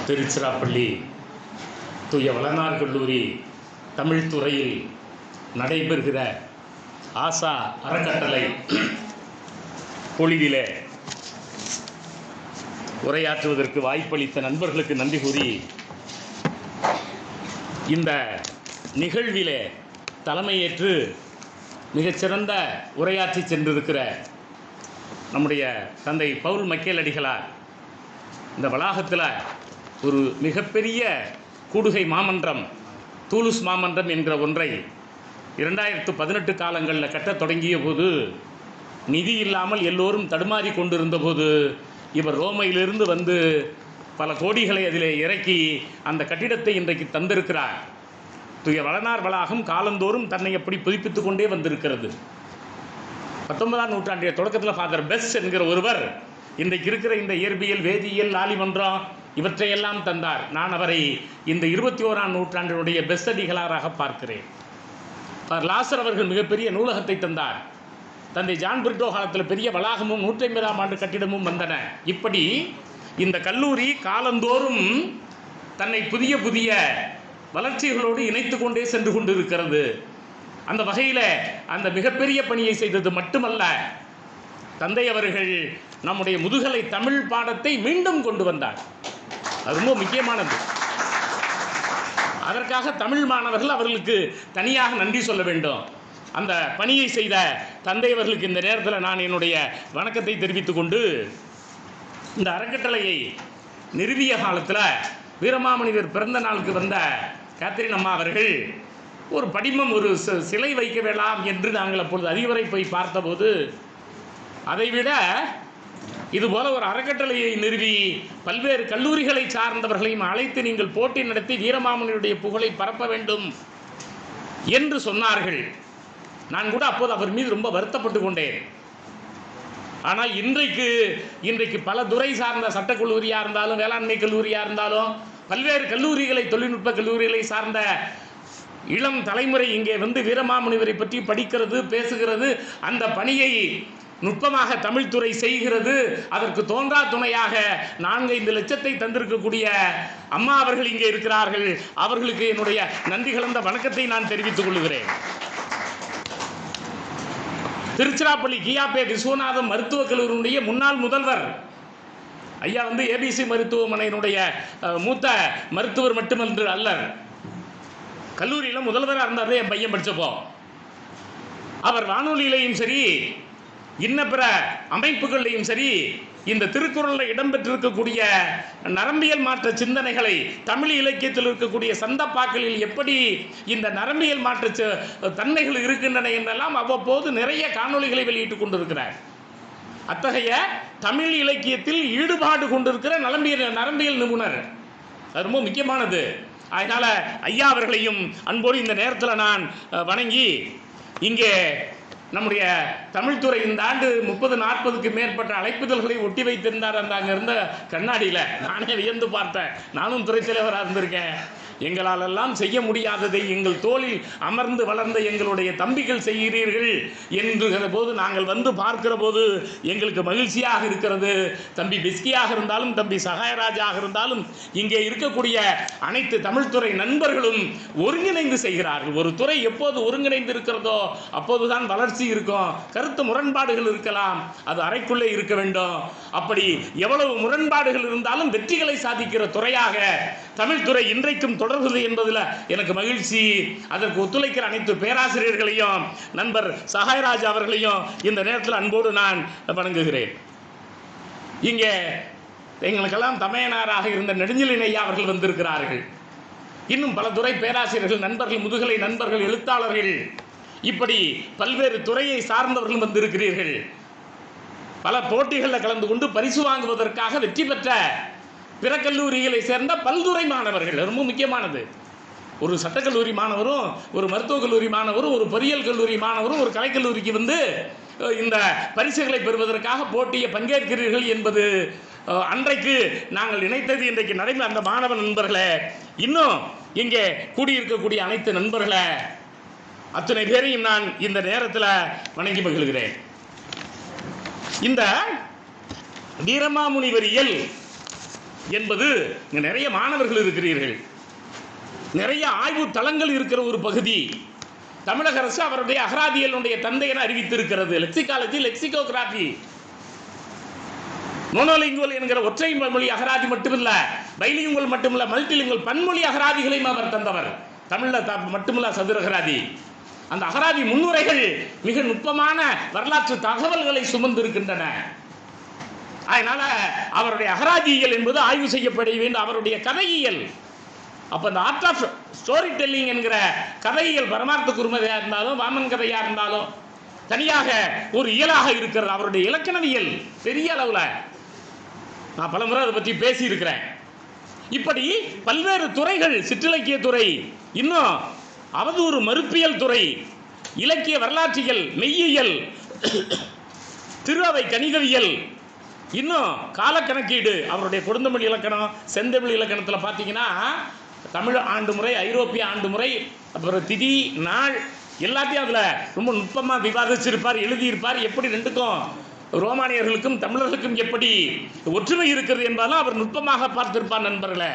திருச்சிராப்பள்ளி தூய வளனார் கல்லூரி தமிழ் துறையில் நடைபெறுகிற ஆசா அறக்கட்டளை பொழிவிலே உரையாற்றுவதற்கு வாய்ப்பளித்த நண்பர்களுக்கு நன்றி கூறி, இந்த நிகழ்விலே தலைமையேற்று மிகச்சிறந்த உரையாற்றி சென்றிருக்கிற நம்முடைய தந்தை பவுல் மைக்கேல் அடிகளார் இந்த வளாகத்தில் ஒரு மிகப்பெரிய கூடுகை மாமன்றம், தூலுஸ் மாமன்றம் என்கிற ஒன்றை 2018 காலங்களில் கட்டத் தொடங்கிய போது நிதி இல்லாமல் எல்லோரும் தடுமாறி கொண்டிருந்த போது இவர் ரோமையிலிருந்து வந்து பல கோடிகளை அதிலே இறக்கி அந்த கட்டிடத்தை இன்றைக்கு தந்திருக்கிறார். தூய வளனார் வளாகம் காலந்தோறும் தன்னை எப்படி புதுப்பித்து கொண்டே வந்திருக்கிறது. 19ஆம் நூற்றாண்டிய தொடக்கத்தில் ஃபாதர் பெஸ் என்கிற ஒருவர் இன்றைக்கு இருக்கிற இந்த இயற்பியல், வேதியியல், ஆலிமன்றம் இவற்றையெல்லாம் தந்தார். நான் அவரை இந்த 21ஆம் நூற்றாண்டினுடைய பெஸ்ட் அடிகளாராக பார்க்கிறேன். லாசர் அவர்கள் மிகப்பெரிய நூலகத்தை தந்தார். தந்தை ஜான் பிரிட்டோ காலத்தில் பெரிய வளாகமும் 150ஆம் ஆண்டு கட்டிடமும் வந்தன. இப்படி இந்த கல்லூரி காலந்தோறும் தன்னை புதிய புதிய வளர்ச்சிகளோடு இணைத்து கொண்டே சென்று கொண்டிருக்கிறது. அந்த வகையில் அந்த மிகப்பெரிய பணியை செய்தது மட்டுமல்ல, தந்தை அவர்கள் நம்முடைய முதுகலை தமிழ் பாடத்தை மீண்டும் கொண்டு வந்தார். அது ரொம்ப முக்கியமானது. அதற்காக தமிழ் மாணவர்கள் அவர்களுக்கு தனியாக நன்றி சொல்ல வேண்டும். அந்த பணியை செய்த தந்தை அவர்களுக்கு இந்த நேரத்தில் நான் என்னுடைய வணக்கத்தை தெரிவித்துக் கொண்டு, இந்த அறக்கட்டளையை நிறுவிய காலத்தில் வீரமாமுனிவர் பிறந்த நாளுக்கு வந்த கேத்ரின் அம்மா அவர்கள் ஒரு படிமம், ஒரு சிலை வைக்க வேண்டாம் என்று நாங்கள் அப்பொழுது அதிபரை போய் பார்த்தபோது, அதைவிட இதுபோல ஒரு அறக்கட்டளையை நிறுவி பல்வேறு கல்லூரிகளை சார்ந்தவர்களையும் அழைத்து நீங்கள் போட்டி நடத்தி வீரமாமுனியுடைய புகழை பரப்ப வேண்டும் என்று சொன்னார்கள். நான் கூட அப்போது அவர் மீது ரொம்ப வருத்தப்பட்டு கொண்டேன். ஆனால் இன்றைக்கு பல துறை சார்ந்த சட்டக்கல்லூரியாக இருந்தாலும், வேளாண்மை கல்லூரியாக இருந்தாலும், பல்வேறு கல்லூரிகளை, தொழில்நுட்ப கல்லூரிகளை சார்ந்த இளம் தலைமுறை இங்கே வந்து வீரமாமுனிவரை பற்றி படிக்கிறது, பேசுகிறது. அந்த பணியை நுட்பமாக தமிழ்துறை செய்கிறது. அதற்கு தோன்றா துணையாக 4-5 லட்சத்தை தந்திருக்கக்கூடிய அம்மா அவர்கள் இங்கே இருக்கிறார்கள். அவர்களுக்கு என்னுடைய நன்றி கலந்த வணக்கத்தை நான் தெரிவித்துக் கொள்கிறேன். திருச்சிராப்பள்ளி கியாபே விஸ்வநாதம் மருத்துவக் கல்லூரியினுடைய முன்னாள் முதல்வர் ஐயா வந்து ஏபிசி மருத்துவமனையினுடைய மூத்த மருத்துவர் மட்டுமன்று அல்லர், கல்லூரியில் முதல்வராக இருந்தார் என் பையன் படித்தப்போ. அவர் வானொலியிலையும் சரி, இன்ன பிற அமைப்புகளையும் சரி, இந்த திருக்குறளில் இடம்பெற்றிருக்கக்கூடிய நரம்பியல் மாற்ற சிந்தனைகளை, தமிழ் இலக்கியத்தில் இருக்கக்கூடிய சந்தப்பாக்களில் எப்படி இந்த நரம்பியல் மாற்ற தன்மைகள் இருக்கின்றன என்றெல்லாம் அவ்வப்போது நிறைய காணொளிகளை வெளியிட்டுக் கொண்டிருக்கிறார். அத்தகைய தமிழ் இலக்கியத்தில் ஈடுபாடு கொண்டிருக்கிற நரம்பியல் நிபுணர். அது ரொம்ப முக்கியமானது. அதனால் ஐயா அவர்களையும் அன்போடு இந்த நேரத்தில் நான் வணங்கி, இங்கே நம்முடைய தமிழ்துறை இந்த ஆண்டு 30-40க்கு மேற்பட்ட அழைப்புதல்களை ஒட்டி வைத்திருந்தார். அந்த அங்கே இருந்த கண்ணாடியில் நானே வியந்து பார்த்தேன். நானும் துறை தலைவராக இருந்திருக்கேன். எங்களாலெல்லாம் செய்ய முடியாததை எங்கள் தோளில் அமர்ந்து வளர்ந்த எங்களுடைய தம்பிகள் செய்கிறீர்கள் என்கிற போது, நாங்கள் வந்து பார்க்கிற போது எங்களுக்கு மகிழ்ச்சியாக இருக்கிறது. தம்பி பிஸ்கியாக இருந்தாலும், தம்பி சகாயராஜாக இருந்தாலும், இங்கே இருக்கக்கூடிய அனைத்து தமிழ்துறை நண்பர்களும் ஒருங்கிணைந்து செய்கிறார்கள். ஒரு துறை எப்போது ஒருங்கிணைந்து இருக்கிறதோ அப்போதுதான் வளர்ச்சி இருக்கும். கருத்து முரண்பாடுகள் இருக்கலாம், அது அறைக்குள்ளே இருக்க வேண்டும். அப்படி எவ்வளவு முரண்பாடுகள் இருந்தாலும் வெற்றிகளை சாதிக்கிற துறையாக தமிழ்துறை இன்றைக்கும் தொடர்கிறது என்பதில் எனக்கு மகிழ்ச்சி. அதற்கு ஒத்துழைக்கிற அனைத்து பேராசிரியர்களையும், நண்பர் சகாயராஜ் அவர்களையும் இந்த நேரத்தில் அன்போடு நான் வணங்குகிறேன். இங்கே எங்களுக்கெல்லாம் தமையனாராக இருந்த நெடுஞ்செழியன் ஐயா அவர்கள் வந்திருக்கிறார்கள். இன்னும் பல துறை பேராசிரியர்கள், நண்பர்கள், முதுகலை நண்பர்கள், எழுத்தாளர்கள், இப்படி பல்வேறு துறையை சார்ந்தவர்கள் வந்திருக்கிறீர்கள். பல போட்டிகளில் கலந்து கொண்டு பரிசு வாங்குவதற்காக வெற்றி பெற்ற பிற கல்லூரிகளை சேர்ந்த பல்துறை மாணவர்கள். ரொம்ப முக்கியமானது. ஒரு சட்டக்கல்லூரி மாணவரும், ஒரு மருத்துவக் கல்லூரி மாணவரும், ஒரு பொறியியல் கல்லூரி மாணவரும் ஒரு கலைக்கல்லூரிக்கு வந்து இந்த பரிசுகளை பெறுவதற்காக போட்டியை பங்கேற்கிறீர்கள் என்பது அன்றைக்கு நாங்கள் நினைத்தது இன்றைக்கு நடைமுறை. அந்த மாணவ நண்பர்களை, இன்னும் இங்கே கூடியிருக்கக்கூடிய அனைத்து நண்பர்களை, அத்தனை பேரையும் நான் இந்த நேரத்தில் வணங்கி மகிழ்கிறேன். இந்த வீரமாமுனிவரியல் என்பது இங்கே நிறைய மாணவர்கள் இருக்கிறீர்கள், நிறைய ஆய்வு தளங்கள் இருக்கிற ஒரு பகுதி. தமிழக அரசு அவருடைய அகராதியலுடைய தந்தை என அறிவித்திருக்கிறது. லெக்சிகாலஜி, லெக்சிகோகிராபி, மோனோலிங்குவல் என்கிற ஒற்றை மொழி அகராதி மட்டுமில்ல, பைலிங்குவல் மட்டுமில்ல, மல்டிலிங்குவல் பன்மொழி அகராதிகளையும் அவர் தந்தவர். தமிழில் மட்டுமில்ல சதுர அகராதி. அந்த அகராதி முன்னுரைகள் மிக நுட்பமான வரலாற்று தகவல்களை சுமந்திருக்கின்றன. அதனால அவருடைய அகராதியியல் என்பது ஆய்வு செய்யப்பட வேண்டும். அவருடைய கதையியல், அப்போ இந்த ஆர்ட் ஆஃப் ஸ்டோரி டெல்லிங் என்கிற கதையியல் பரமார்த்த குருமதையாக இருந்தாலும் வாமன் கதையாக இருந்தாலும் தனியாக ஒரு இயலாக இருக்கிறது. அவருடைய இலக்கணவியல் பெரிய அளவில் நான் பலமுறை அதை பற்றி பேசியிருக்கிறேன். இப்படி பல்வேறு துறைகள், சிற்றிலக்கிய துறை, இன்னும் அவதூறு மறுப்பியல் துறை, இலக்கிய வரலாற்றியல், மெய்யியல், திரு அவை கணிதவியல், இன்னும் காலக்கணக்கீடு. அவருடைய கொடுந்தமிழ் இலக்கணம், செந்தமிழ் இலக்கணத்தில் பார்த்தீங்கன்னா தமிழ் ஆண்டு முறை, ஐரோப்பிய ஆண்டு முறை, அப்புறம் திதி நாள் எல்லாத்தையும் அதில் ரொம்ப நுட்பமாக விவாதிச்சிருப்பார், எழுதியிருப்பார். எப்படி ரெண்டுக்கும் ரோமானியர்களுக்கும் தமிழர்களுக்கும் எப்படி ஒற்றுமை இருக்கிறது என்பதெல்லாம் அவர் நுட்பமாக பார்த்திருப்பார் நண்பர்களே.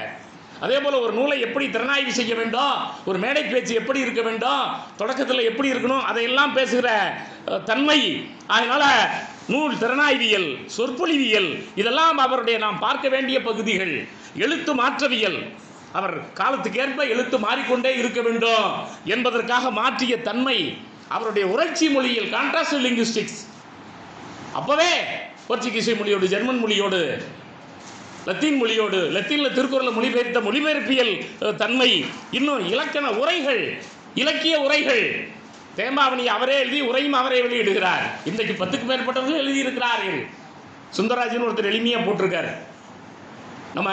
அதே போல் ஒரு நூலை எப்படி திறனாய்வு செய்ய வேண்டும், ஒரு மேடை பேச்சு எப்படி இருக்க வேண்டும், தொடக்கத்தில் எப்படி இருக்கணும், அதையெல்லாம் பேசுகிற தன்மை. அதனால நூல் திறனாய்வியல், சொற்பொழிவியல் இதெல்லாம் அவருடைய நாம் பார்க்க வேண்டிய பகுதிகள். எழுத்து மாற்றவியல், அவர் காலத்துக்கேற்ப எழுத்து மாறிக்கொண்டே இருக்க வேண்டும் என்பதற்காக மாற்றிய தன்மை. அவருடைய உரைச்சி மொழியில் கான்ட்ராஸ்ட் லிங்குஸ்டிக்ஸ், அப்பவே போர்ச்சுகீச மொழியோடு, ஜெர்மன் மொழியோடு, லத்தீன் மொழியோடு, லத்தீனில் திருக்குறளை மொழிபெயர்த்த மொழிபெயர்ப்பியல் தன்மை. இன்னும் இலக்கண உரைகள், இலக்கிய உரைகள். தேம்பாவணியை அவரே எழுதி உரையும் அவரே வெளியிடுகிறார். இன்றைக்கு 10க்கும் மேற்பட்டவர்கள் எழுதியிருக்கிறார்கள். சுந்தரராஜன் ஒருத்தர் எளிமையாக போட்டிருக்காரு. நம்ம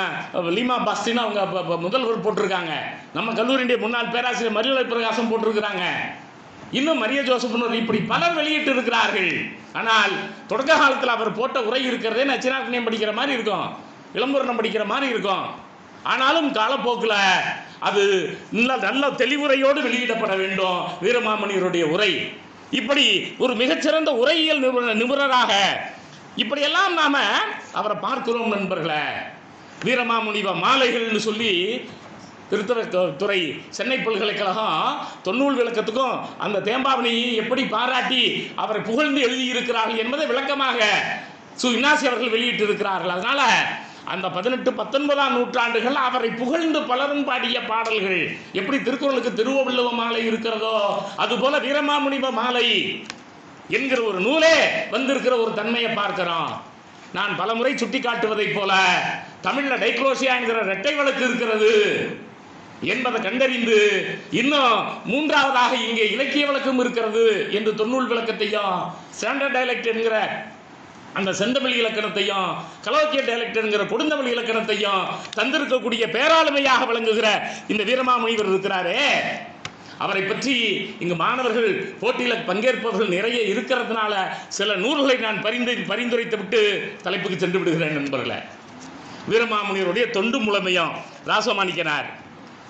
லீமா பாஸ்டின் அவங்க முதல்வர் போட்டிருக்காங்க. நம்ம கல்லூரியுடைய முன்னாள் பேராசிரியர் மரியலை பிரகாசம் போட்டிருக்கிறாங்க. இன்னும் மரிய ஜோசப்னு இப்படி பலர் வெளியிட்டு இருக்கிறார்கள். ஆனால் தொடக்க காலத்தில் அவர் போட்ட உரை இருக்கிறதே நச்சினார்கனியம் படிக்கிற மாதிரி இருக்கும், இளம்பூரணம் படிக்கிற மாதிரி இருக்கும். ஆனாலும் காலப்போக்கில் அது நல்ல தெளிவுரையோடு வெளியிடப்பட வேண்டும் வீரமாமுனிவருடைய உரை. இப்படி ஒரு மிகச்சிறந்த உரையியல் நிபுணராக இப்படியெல்லாம் நாம அவரை பார்க்கிறோம் நண்பர்களே. வீரமாமுனிவ மாலைகள்னு சொல்லி திருத்துறை சென்னை பல்கலைக்கழகம் தொன்னூல் விளக்கத்துக்கும் அந்த தேம்பாவணியை எப்படி பாராட்டி அவரை புகழ்ந்து எழுதியிருக்கிறார்கள் என்பதை விளக்கமாக இன்னாசி அவர்கள் வெளியிட்டிருக்கிறார்கள். அதனால அந்த 18, 19ஆம் நூற்றாண்டுகள் அவரை புகழ்ந்து பலரும் பாடிய பாடல்கள். எப்படி திருக்குறளுக்கு திருவள்ளுவ மாலை இருக்கிறதோ அதுபோல வீரமாமுனிவ மாலை என்கிற ஒரு நூலே வந்திருக்கிற ஒரு தன்மையை பார்க்கிறோம். நான் பலமுறை சுட்டி காட்டுவதைப் போல தமிழ்ல டைக்ரோசியா என்கிற இரட்டை வழக்கு இருக்கிறது என்பதை கண்டறிந்து, இன்னும் மூன்றாவதாக இங்கே இலக்கிய வழக்கம் இருக்கிறது என்று தொன்னூல் விளக்கத்தையும், ஸ்டாண்டர்ட் டயலெக்ட் என்கிற அந்த செந்தமிழ் இலக்கணத்தையும், கலோக்கிய டயலெக்ட் என்கிற கொடுந்தமிழ் இலக்கணத்தையும் தந்திருக்கக்கூடிய பேராளுமையாக விளங்குகிற இந்த வீரமாமுனிவர் இருக்கிறாரே, அவரை பற்றி இங்கு மாணவர்கள் போட்டியில் பங்கேற்பவர்கள் நிறைய இருக்கிறதுனால சில நூல்களை நான் பரிந்துரைத்து விட்டு தலைப்புக்கு சென்று விடுகிறேன் நண்பர்களே. வீரமாமுனிவருடைய தொண்டு முழுமையும் Rasamanikkanar,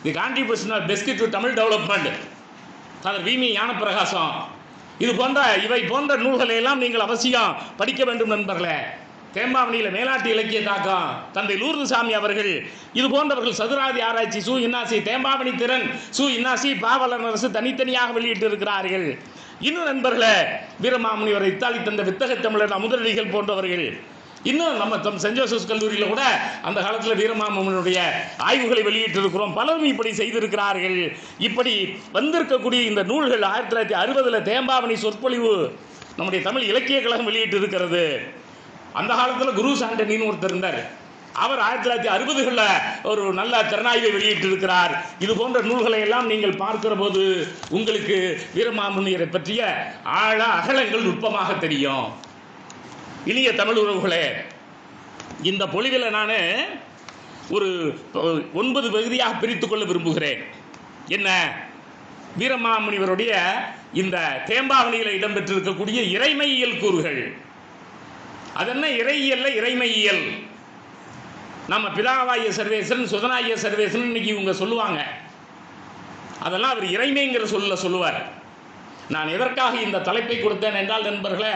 the contribution of Beschi to Tamil development, அதர் வீமி ஞானப்பிரகாசம், இவை போன்ற நூல்களை எல்லாம் நீங்கள் அவசியம் படிக்க வேண்டும் நண்பர்களே. தேம்பாவணியில் மேலாட்டு இலக்கிய தாக்கம் தந்தை லூர்துசாமி அவர்கள், இது போன்றவர்கள் சதுராதி ஆராய்ச்சி, இன்னாசி, தேம்பாவணி திறன், இன்னாசி, பாவலரசு தனித்தனியாக வெளியிட்டு இருக்கிறார்கள். இன்னும் நண்பர்களே, வீரமாமுனிவரை இத்தாலி தந்த வித்தக தமிழர் அமுதடிகள் போன்றவர்கள், இன்னும் நம்ம சென்ட் ஜோசப்ஸ் கல்லூரியில் கூட அந்த காலத்தில் வீரமாமுனிவருடைய ஆய்வுகளை வெளியிட்டிருக்கிறோம். பலரும் இப்படி செய்திருக்கிறார்கள். இப்படி வந்திருக்கக்கூடிய இந்த நூல்கள் 1960 தேம்பாவணி சொற்பொழிவு நம்முடைய தமிழ் இலக்கிய கழகம் வெளியிட்டு இருக்கிறது. அந்த காலத்தில் குரு சாண்டனின்னு ஒருத்தர் இருந்தார். அவர் 1960களில் ஒரு நல்ல திறனாய்வை வெளியிட்டு இருக்கிறார். இது போன்ற நூல்களை எல்லாம் நீங்கள் பார்க்கிற போது உங்களுக்கு வீரமாமுனிவரை பற்றிய ஆழ அகலங்கள் நுட்பமாக தெரியும். இனிய தமிழ் உறவுகளே, இந்த பொழிவில் நான் ஒரு 9 பகுதியாக பிரித்து கொள்ள விரும்புகிறேன். என்ன? வீரமாமுனிவருடைய இந்த தேம்பாவணியில் இடம்பெற்றிருக்கக்கூடிய இறைமையியல் கூறுகள். அதென்ன இறையியல்ல இறைமையியல். நம்ம பிதாவாய சர்வேசன், சுதனாய சர்வேசன் இன்னைக்கு இவங்க சொல்லுவாங்க. அதெல்லாம் அவர் இறைமைங்கிற சொல்லுவார். நான் எதற்காக இந்த தலைப்பை கொடுத்தேன் என்றால் நண்பர்களே,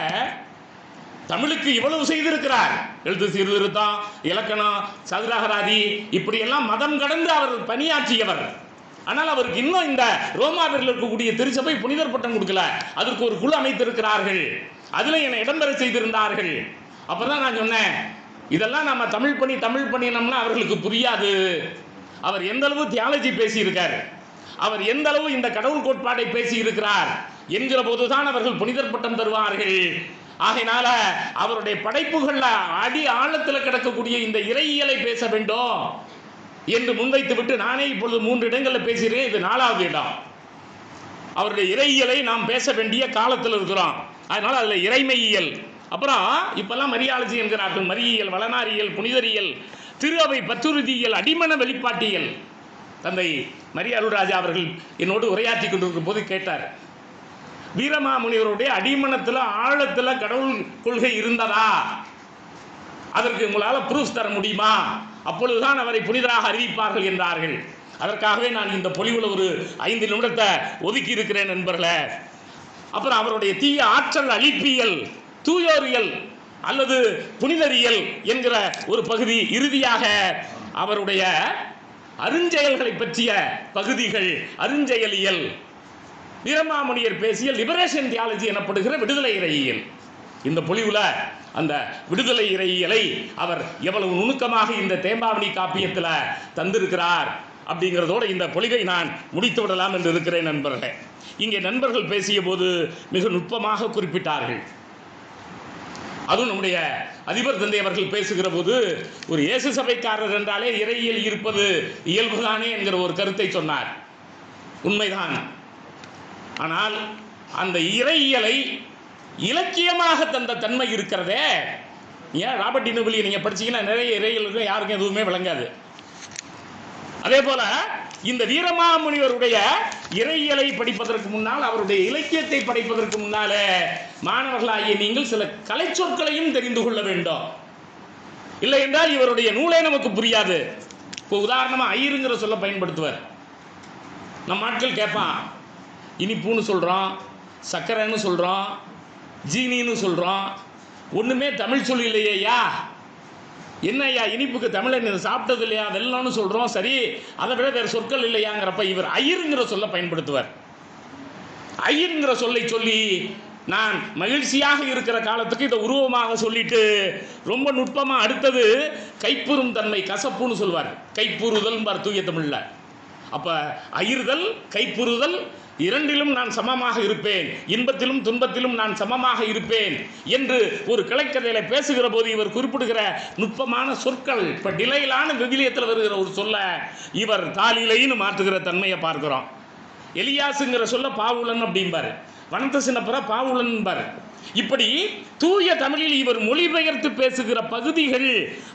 தமிழுக்கு இவ்வளவு செய்திருக்கிறார். எழுத்து சீர்திருத்தம், இலக்கணம், சதுராகராதி, இப்படியெல்லாம் மதம் கடந்து அவர் பணியாற்றியவர். ஆனால் அவருக்கு இன்னும் இந்த ரோமாவில் இருக்கக்கூடிய திருச்சபை புனிதர் பட்டம் கொடுக்கல. அதற்கு ஒரு குழு அமைத்திருக்கிறார்கள். அதில் என்னை இடம்பெற செய்திருந்தார்கள். அப்பதான் நான் சொன்னேன், இதெல்லாம் நம்ம தமிழ் பண்ணினோம்னா அவர்களுக்கு புரியாது. அவர் எந்த அளவு தியாலஜி பேசியிருக்கார், அவர் எந்த அளவு இந்த கடவுள் கோட்பாடை பேசி இருக்கிறார் என்கிற போதுதான் அவர்கள் புனிதர் பட்டம் தருவார்கள். ஆகையினால அவருடைய படைப்புகள்ல அடி ஆழத்தில் கிடக்கக்கூடிய இந்த இறையியலை பேச வேண்டும் என்று முன்வைத்து விட்டு நானே இப்பொழுது 3 இடங்களில் பேசுகிறேன். இது 4வது இடம். அவருடைய இறையியலை நாம் பேச வேண்டிய காலத்தில் இருக்கிறோம். அதனால அதுல இறைமையியல், அப்புறம் இப்பெல்லாம் மரியாலஜி என்கிறார்கள், மரியல், வளனாரியல், புனிதரியல், திரு அவை பற்றுறுதியியல், அடிமன வெளிப்பாட்டியல். தந்தை மரிய அருள்ராஜா அவர்கள் என்னோடு உரையாற்றி கொண்டிருக்கும் போது கேட்டார், வீரமாமுனிவருடைய அடிமனத்தில் ஆழத்தில் கடவுள் கொள்கை இருந்ததா, அதற்கு உங்களால் ப்ரூஃப் தர முடியுமா, அப்பொழுதுதான் அவரை புனிதராக அறிவிப்பார்கள் என்றார்கள். அதற்காகவே நான் இந்த பொலிவில் ஒரு 5 நிமிடத்தை ஒதுக்கி இருக்கிறேன் நண்பர்களே. அப்புறம் அவருடைய தீய ஆற்றல் அழிப்பியல், தூயோரியல் அல்லது புனிதரியல் என்கிற ஒரு பகுதி, இறுதியாக அவருடைய அருஞ்செயல்களை பற்றிய பகுதிகள், அருஞ்செயலியல், வீரமாமுனியர் பேசிய லிபரேஷன் தியாலஜி எனப்படுகிற விடுதலை இறையியல். இந்த பொலிவுல அந்த விடுதலை இறையியலை அவர் எவ்வளவு நுணுக்கமாக இந்த தேம்பாவணி காப்பியத்தில் தந்திருக்கிறார் அப்படிங்கிறதோடு இந்த பொலிவை நான் முடித்து விடலாம் என்று இருக்கிறேன் நண்பர்களே. இங்கே நண்பர்கள் பேசிய போது மிக நுட்பமாக குறிப்பிட்டார்கள். அதுவும் நம்முடைய அதிபர் தந்தை அவர்கள் பேசுகிற போது, ஒரு இயேசு சபைக்காரர் என்றாலே இறையியல் இருப்பது இயல்புதானே என்கிற ஒரு கருத்தை சொன்னார். உண்மைதான். ஆனால் அந்த இறையியலை இலக்கியமாக தந்த தன்மை இருக்கிறதே. ஏன் ராபர்ட் டினுபிலி நீங்க படிச்சீங்கன்னா நிறைய இறையியலுக்கு யாருக்கும் எதுவுமே விளங்காது. அதே போல இந்த வீரமாமுனிவருடைய இறையியலை படிப்பதற்கு முன்னால், அவருடைய இலக்கியத்தை படிப்பதற்கு முன்னாலே மாணவர்களாகிய நீங்கள் சில கலை சொற்களையும் தெரிந்து கொள்ள வேண்டும். இல்லை என்றால் இவருடைய நூலே நமக்கு புரியாது. இப்போ உதாரணமா ஐயருங்கிற சொல்ல பயன்படுத்துவார். நம்ம ஆட்கள் கேட்பான், இனிப்புன்னு சொல்றோம், சக்கரைன்னு சொல்றோம், ஜீனின்னு சொல்றோம், ஒண்ணுமே தமிழ் சொல் இல்லையா? என்ன ஐயா இனிப்புக்கு தமிழை சாப்பிட்டது இல்லையா, வெள்ளம்னு சொல்றோம், சரி அதை விட வேறு சொற்கள் இல்லையாங்கிறப்ப இவர் ஐயருங்கிற சொல்ல பயன்படுத்துவார். ஐயருங்கிற சொல்லை சொல்லி நான் மகிழ்ச்சியாக இருக்கிற காலத்துக்கு இதை உருவமாக சொல்லிட்டு ரொம்ப நுட்பமா அடுத்தது கைப்புறும் தன்மை, கசப்புன்னு சொல்வார், கைப்புறுதல் தூய தமிழ்ல. அப்ப அயிர்தல், கைப்புறுதல், இரண்டிலும் நான் சமமாக இருப்பேன், இன்பத்திலும் துன்பத்திலும் நான் சமமாக இருப்பேன் என்று ஒரு கிளைக்கதையில பேசுகிற போது இவர் குறிப்பிடுகிற நுட்பமான சொற்கள், இப்ப டிலையிலான விவிலியத்தில் வருகிற ஒரு சொல்ல இவர் தாலிலைன்னு மாற்றுகிற தன்மையை பார்க்கிறோம். எலியாசுங்கிற சொல்ல பாவுலன் அப்படிம்பாரு, வனத்த சின்னப்புற பாவுலன்பார். இப்படி தூய தமிழில் இவர் மொழிபெயர்த்து பேசுகிற பகுதிகள்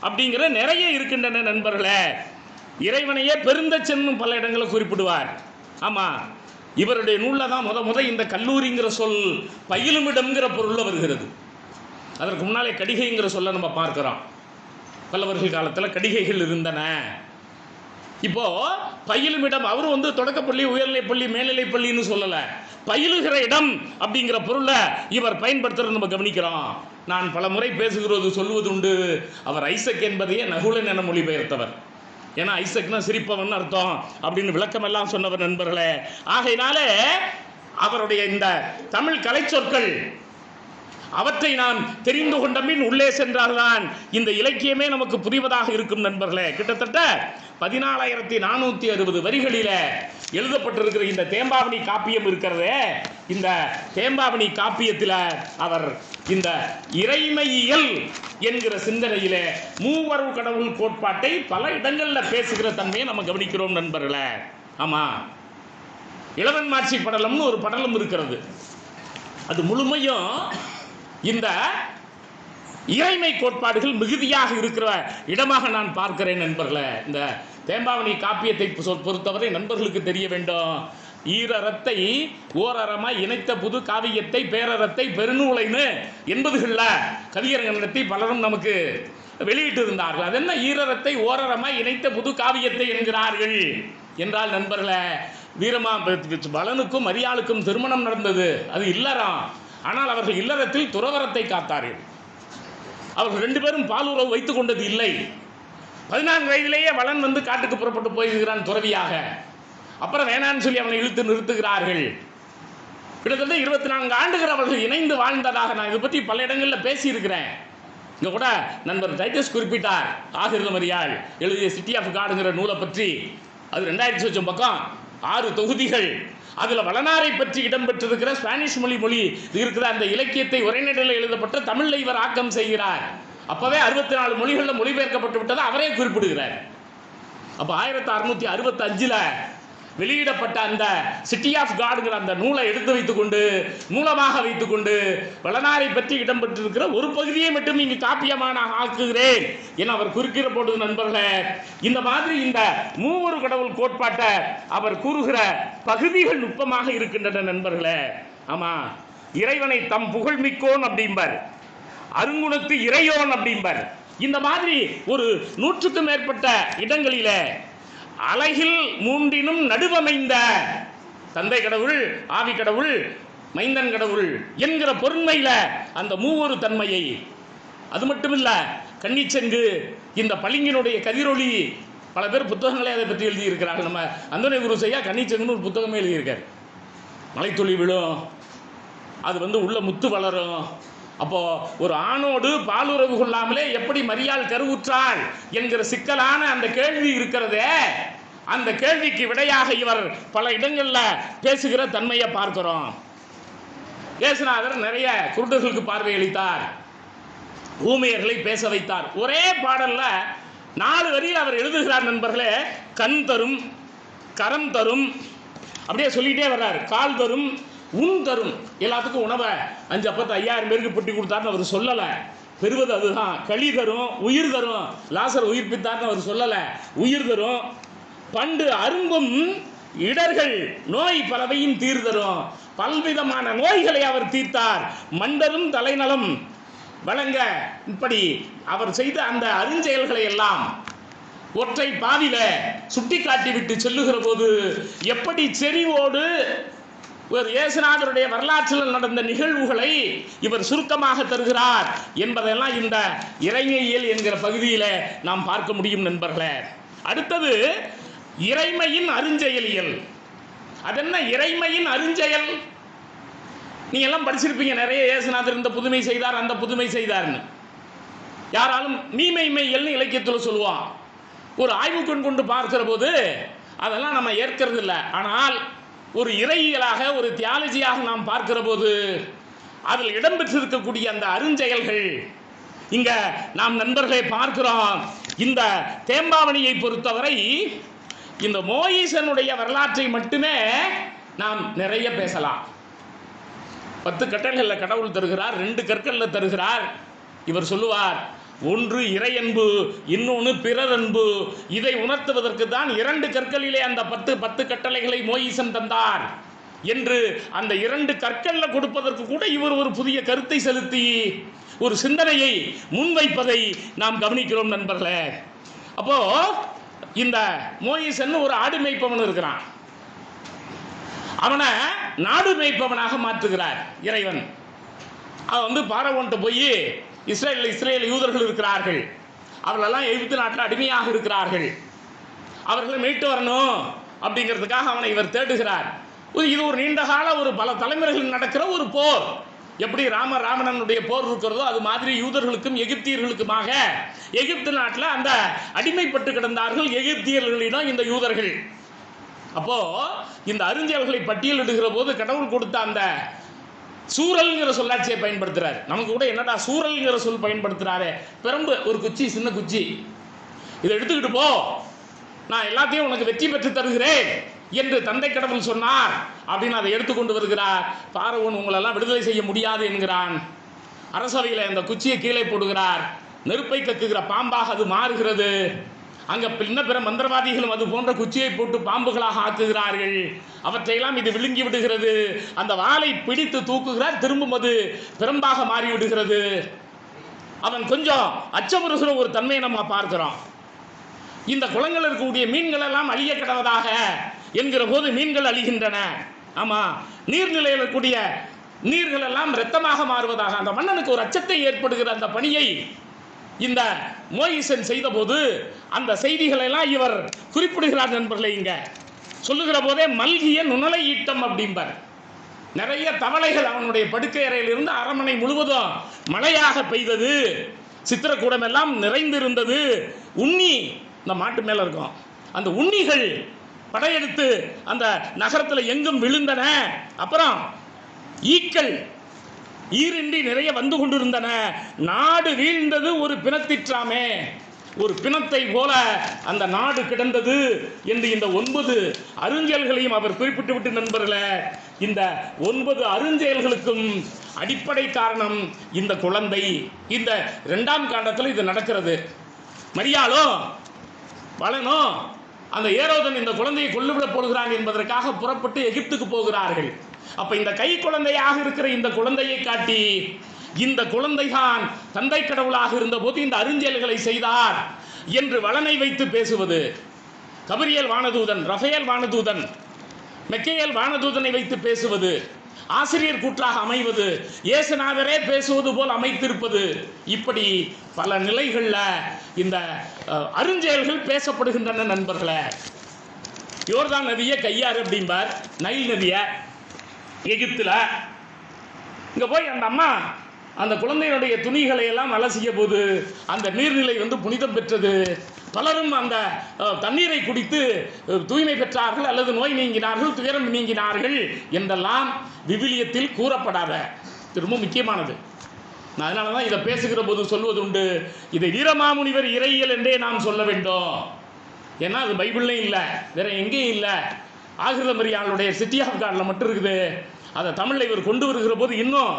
அப்படிங்கிற நிறைய இருக்கின்றன நண்பர்களே. இறைவனையே பெருந்தச்சன்னு பல இடங்களை குறிப்பிடுவார். ஆமா, இவருடைய நூலில் தான் முத இந்த கல்லூரிங்கிற சொல் பயிலுமிடம்ங்கிற பொருளில் வருகிறது. அதற்கு முன்னாலே கடிகைங்கிற சொல்ல நம்ம பார்க்கிறோம். பல்லவர்கள் காலத்தில் கடிகைகள் இருந்தன. இப்போ பயிலுமிடம், அவர் தொடக்கப்பள்ளி, உயர்நிலைப்பள்ளி, மேல்நிலைப்பள்ளின்னு சொல்லலை, பயிலுகிற இடம் அப்படிங்கிற பொருளை இவர் பயன்படுத்துறது நம்ம கவனிக்கிறோம். நான் பல முறை பேசுகிறது சொல்வது உண்டு, அவர் ஐசக் என்பதையே நகுலன் என மொழிபெயர்த்தவர். ஏன்னா ஐசக்னா சிரிப்பவன் அர்த்தம் அப்படின்னு விளக்கமெல்லாம் சொன்னவர் நண்பர்களே. ஆகையினாலே அவருடைய இந்த தமிழ் கலை சொற்கள் அவற்றை நாம் தெரிந்து கொண்ட பின் உள்ளே சென்றால்தான் இந்த இலக்கியமே நமக்கு புரிவதாக இருக்கும் நண்பர்களே. கிட்டத்தட்ட 14,460 வரிகளில எழுதப்பட்டிருக்கிற இந்த தேம்பாவணி காப்பியம் இருக்கிறதே, இந்த தேம்பாவணி காப்பியத்தில் அவர் இந்த இறைமையியல் என்கிற சிந்தனையிலே மூவரு கடவுள் கோட்பாட்டை பல இடங்களில் பேசுகிற தன்மையை நம்ம கவனிக்கிறோம் நண்பர்களே. ஆமா, இளவன்மாட்சி படலம்னு ஒரு படலம் இருக்கிறது. அது முழுமையும் இந்த இறைமை கோட்பாடுகள் மிகுதியாக இருக்கிற இடமாக நான் பார்க்கிறேன் நண்பர்களே. இந்த தேம்பாவணி காப்பியத்தை பொறுத்தவரை நண்பர்களுக்கு தெரிய வேண்டும், ஈரறத்தை ஓரறமாய் இணைத்த புது காவியத்தை பேரறத்தை பெருநூலைன்னு 80களில் கவியரங்கம் நடத்தி பலரும் நமக்கு வெளியிட்டு இருந்தார்கள். அது என்ன ஈரறத்தை ஓரறமாய் இணைத்த புது காவியத்தை என்கிறார்கள் என்றால் நண்பர்களே, வளனுக்கும் மரியாளுக்கும் திருமணம் நடந்தது, அது இல்லறம். ஆனால் அவர்கள் இல்லறத்தில் துறவரத்தை காத்தார்கள். அவர்கள் 2 பேரும் பாலுறவு வைத்துக் கொண்டது இல்லை. 14 வயதிலேயே வளன் வந்து காட்டுக்கு புறப்பட்டு போயிருக்கிறான் துறவியாக. அப்புறம் வேணான்னு சொல்லி அவனை இழுத்து நிறுத்துகிறார்கள். கிட்டத்தட்ட 24 ஆண்டுகள் அவர்கள் இணைந்து வாழ்ந்ததாக நான் இதை பற்றி பல இடங்களில் பேசியிருக்கிறேன். இங்கே கூட நண்பர் டைட்டஸ் குறிப்பிட்டார் ஆகிருத மரியாள் எழுதிய சிட்டி ஆஃப் காடுங்கிற நூலை பற்றி. அது 2000 பக்கம் 6 தொகுதிகள். அதில் வளனாரை பற்றி இடம்பெற்றிருக்கிற ஸ்பானிஷ் மொழி இருக்கிற அந்த இலக்கியத்தை உரைநடையில் எழுதப்பட்ட தமிழில் இவர் ஆக்கம் செய்கிறார். அப்போவே 64 மொழிகளில் மொழிபெயர்க்கப்பட்டு விட்டதை அவரே குறிப்பிடுகிறார். அப்போ 1665 வெளியிடப்பட்ட அந்த சிட்டி ஆஃப் காடுங்கிற அந்த நூலை எடுத்து வைத்துக்கொண்டு மூலமாக வைத்துக்கொண்டு வளனாரை பற்றி இடம்பெற்றிருக்கிற ஒரு பகுதியை மட்டும் இங்கு காப்பியமான ஆக்குகிறேன் என அவர் குறிக்கிற போது நண்பர்களே, இந்த மாதிரி இந்த மூவொரு கடவுள் கோட்பாட்டை அவர் கூறுகிற பகுதிகள் நுட்பமாக இருக்கின்றன நண்பர்களே. ஆமா, இறைவனை தம் புகழ்மிக்கோன் அப்படிம்பார், அருங்குணத்து இறையோன் அப்படிம்பார். இந்த மாதிரி ஒரு 100க்கும் மேற்பட்ட இடங்களில அழகில் மூன்றினும் நடுவமைந்த தந்தை கடவுள், ஆவி கடவுள், மைந்தன் கடவுள் என்கிற பொருண்மையில அந்த மூவொரு தன்மையை, அது மட்டுமில்ல கன்னிச்செங்கு, இந்த பளிங்கினுடைய கதிரொளி, பல பேர் புத்தகங்களே அதை பற்றி எழுதியிருக்கிறார்கள். நம்ம அந்தோனி குரு செய்யா கன்னிச்செங்குன்னு ஒரு புத்தகமே எழுதியிருக்கார். மலைத்துளி விழும், அது வந்து உள்ள முத்து வளரும். அப்போ ஒரு ஆணோடு பாலுறவு கொள்ளாமலே எப்படி மரியாள் கருவுற்றாள் என்கிற சிக்கலான அந்த கேள்வி இருக்கிறதே, அந்த கேள்விக்கு விடையாக இவர் பல இடங்கள்ல பேசுகிற தன்மையை பார்க்கிறோம். இயேசுநாதர் நிறைய குருடர்களுக்கு பார்வை அளித்தார், ஊமையர்களை பேச வைத்தார். ஒரே பாடல்ல 4 வரியில் அவர் எழுதுகிறார் நண்பர்களே. கண் தரும், கரம் தரும், அப்படியே சொல்லிட்டே வர்றார். கால் தரும், உண் தரும், எல்லாத்துக்கும் உணவை 5 அப்பத்து 5000 பேருக்கு புட்டி கொடுத்தாருன்னு அவர் சொல்லலை. பெறுவது அதுதான். களி தரும், உயிர் தரும், லாசர் உயிர்ப்பித்தார்னு அவர் சொல்லலை, உயிர் தரும். பண்டு அரும்பும் இடர்கள் நோய் பலவையும் தீர்தரும், பல்விதமான நோய்களை அவர் தீர்த்தார். மண்டரும் தலைநலம் வழங்க இப்படி அவர் செய்த அந்த அருஞ்செயல்களை எல்லாம் ஒற்றை பாவில சுட்டி காட்டிவிட்டு செல்லுகிற போது எப்படி செறிவோடு ஒரு இயேசுநாதருடைய வரலாற்றில் நடந்த நிகழ்வுகளை இவர் சுருக்கமாக தருகிறார் என்பதெல்லாம் இந்த இறைமையியல் என்கிற பகுதியில் நாம் பார்க்க முடியும் நண்பர்களே. அடுத்தது இறைமையின் அருஞ்செயலியல். அதென்ன இறைமையின் அருஞ்செயல்? நீங்க எல்லாம் படிச்சிருப்பீங்க நிறைய, இயேசுநாதர் இந்த புதுமை செய்தார் அந்த புதுமை செய்தார்னு. யாராலும் மீமைமையல்னு இலக்கியத்தில் சொல்லுவான். ஒரு ஆய்வுக்கண் கொண்டு பார்க்கிற போது அதெல்லாம் நம்ம ஏற்கிறது இல்லை. ஆனால் ஒரு இறையியலாக, ஒரு தியாலஜியாக நாம் பார்க்கிற போது அதில் இடம்பெற்றிருக்கக்கூடிய அந்த அருஞ்செயல்கள் இங்க நாம் நண்பர்களை பார்க்கிறோம். இந்த தேம்பாவணியை பொறுத்தவரை இந்த மோயிசனுடைய வரலாற்றை மட்டுமே நாம் நிறைய பேசலாம். 10 கட்டளைகளில் கடவுள் தருகிறார், 2 கற்களில் தருகிறார். இவர் சொல்லுவார், ஒன்று இறையன்பு, இன்னொன்று பிறர் அன்பு. இதை உணர்த்துவதற்கு தான் 2 கற்களிலே அந்த 10 கட்டளைகளை மோயிசன் தந்தார் என்று அந்த 2 கற்களில் கொடுப்பதற்கு கூட இவர் ஒரு புதிய கருத்தை செலுத்தி ஒரு சிந்தனையை முன்வைப்பதை நாம் கவனிக்கிறோம் நண்பர்களே. அப்போ இந்த மோயிசன் ஒரு ஆடு மேய்ப்பவன் இருக்கிறான், அவனை நாடு மேய்ப்பவனாக மாற்றுகிறார் இறைவன். அவன் வந்து பார்வோன்ட்ட போய் இஸ்ரேல் யூதர்கள் இருக்கிறார்கள், அவர்களெல்லாம் எகிப்து நாட்டில் அடிமையாக இருக்கிறார்கள், அவர்களை மீட்டு வரணும் அப்படிங்கிறதுக்காக அவனை இவர் தேடுகிறார். இது ஒரு நீண்ட கால, ஒரு பல தலைமுறைகள் நடக்கிற ஒரு போர். எப்படி ராவணனுடைய போர் இருக்கிறதோ அது மாதிரி யூதர்களுக்கும் எகிப்தியர்களுக்குமாக எகிப்து நாட்டில் அந்த அடிமைப்பட்டு கிடந்தார்கள் எகிப்தியர்களிடம் இந்த யூதர்கள். அப்போ இந்த அருஞ்செயல்களை பட்டியலிடுகிற போது கடவுள் கொடுத்த அந்த சூரல்ங்கிற சொல்லாட்சியை பயன்படுத்துறாரு. நமக்கு கூட என்னடா சூரல்ங்கிற சொல் பயன்படுத்துறாரு, பெரம்பு, ஒரு குச்சி, சின்ன குச்சி, இதை எடுத்துக்கிட்டு போ, நான் எல்லாத்தையும் உனக்கு வெற்றி பெற்று தருகிறேன் என்று தந்தை கடவுள் சொன்னார் அப்படின்னு அதை எடுத்துக்கொண்டு வருகிறார். பார்வோன் உங்களெல்லாம் விடுதலை செய்ய முடியாது என்கிறான். அரசவையில் அந்த குச்சியை கீழே போடுகிறார், நெருப்பை கக்குகிற பாம்பாக அது மாறுகிறது. அங்கே பிற மந்திரவாதிகளும் அது போன்ற குச்சியை போட்டு பாம்புகளாக ஆக்குகிறார்கள். அவற்றையெல்லாம் இது விழுங்கி விடுகிறது. அந்த வாளை பிடித்து தூக்குகிறார், திரும்பும் அது பிரம்பாக மாறிவிடுகிறது. அவன் கொஞ்சம் அச்சமுறுகிற ஒரு தன்மையை நம்ம பார்க்கிறோம். இந்த குளங்கள் இருக்கக்கூடிய மீன்கள் எல்லாம் அழிய கிடவதாக என்கிற போது மீன்கள் அழிகின்றன. ஆமா, நீர்நிலையில் இருக்கக்கூடிய நீர்கள் எல்லாம் இரத்தமாக மாறுவதாக அந்த மன்னனுக்கு ஒரு அச்சத்தை ஏற்படுகிற அந்த பணியை இந்த மோயிசன் செய்த போது அந்த செய்திகளை எல்லாம் இவர் குறிப்பிடுகிறார் நண்பர்களே. இங்க சொல்லுகிற போதே மல்கிய நுணலை ஈட்டம் அப்படிம்பார். நிறைய தவளைகள் அவனுடைய படுக்கை அறையில் இருந்து அரண்மனை முழுவதும் மழையாக பெய்தது, சித்திரக்கூடம் எல்லாம் நிறைந்திருந்தது, உண்ணி இந்த மாட்டு மேல இருக்கும், அந்த உண்ணிகள் படையெடுத்து அந்த நகரத்தில் எங்கும் விழுந்தன. அப்புறம் ஈக்கள் ஈரின்றி நிறைய வந்து கொண்டிருந்தன. நாடு வீழ்ந்தது ஒரு பிணத்திற்றாமே, ஒரு பிணத்தை போல அந்த நாடு கிடந்தது என்று இந்த 9 அருஞ்செயல்களையும் அவர் குறிப்பிட்டு விட்டு நண்பர்களே, இந்த 9 அருஞ்செயல்களுக்கும் அடிப்படை காரணம் இந்த குழந்தை. இந்த 2ஆம் காண்டத்தில் இது நடக்கிறது. மரியாளோ வளனோ அந்த ஏரோதன் இந்த குழந்தையை கொல்லுவிட போடுகிறான் என்பதற்காக புறப்பட்டு எகிப்துக்கு போகிறார்கள். அப்ப இந்த கை குழந்தையாக இருக்கிற இந்த குழந்தையை காட்டி, இந்த குழந்தைதான் தந்தை கடவுளாக இருந்த போது இந்த அருஞ்செயல்களை செய்தார் என்று வளனை வைத்து பேசுவது, கபிரியேல் வானதூதன், ரஃபேல் வானதூதன், மெக்கேயேல் வானதூதனை வைத்து பேசுவது, ஆசிரியர் கூற்றாக அமைவது, இயேசுநாதரே பேசுவது போல் அமைத்திருப்பது, இப்படி பல நிலைகளில் இந்த அருஞ்செயல்கள் பேசப்படுகின்றன நண்பர்களே. யோர்தான் நதியை கையாறு அப்படிம்பார், நைல் நதியை எகிப்துல. இங்க போய் அந்த அம்மா அந்த குழந்தையினுடைய துணிகளை எல்லாம் அலசிய போது அந்த நீர்நிலை புனிதம் பெற்றது. பலரும் அந்த தண்ணீரை குடித்து தூய்மை பெற்றார்கள் அல்லது நோய் நீங்கினார்கள், துயரம் நீங்கினார்கள் என்றெல்லாம் விவிலியத்தில் கூறப்படாத, ரொம்ப முக்கியமானது. அதனால தான் இதை பேசுகிற போது சொல்வது உண்டு, இதை வீரமாமுனிவர் இறையியல் என்றே நாம் சொல்ல வேண்டும். ஏன்னா அது பைபிள்லையும் இல்லை, வேற எங்கேயும் இல்லை. ஆகிருத மரியாளுடைய சிட்டி ஆஃப் காட்ல மட்டும் இருக்குது. அதை தமிழில் இவர் கொண்டு வருகிற போது இன்னும்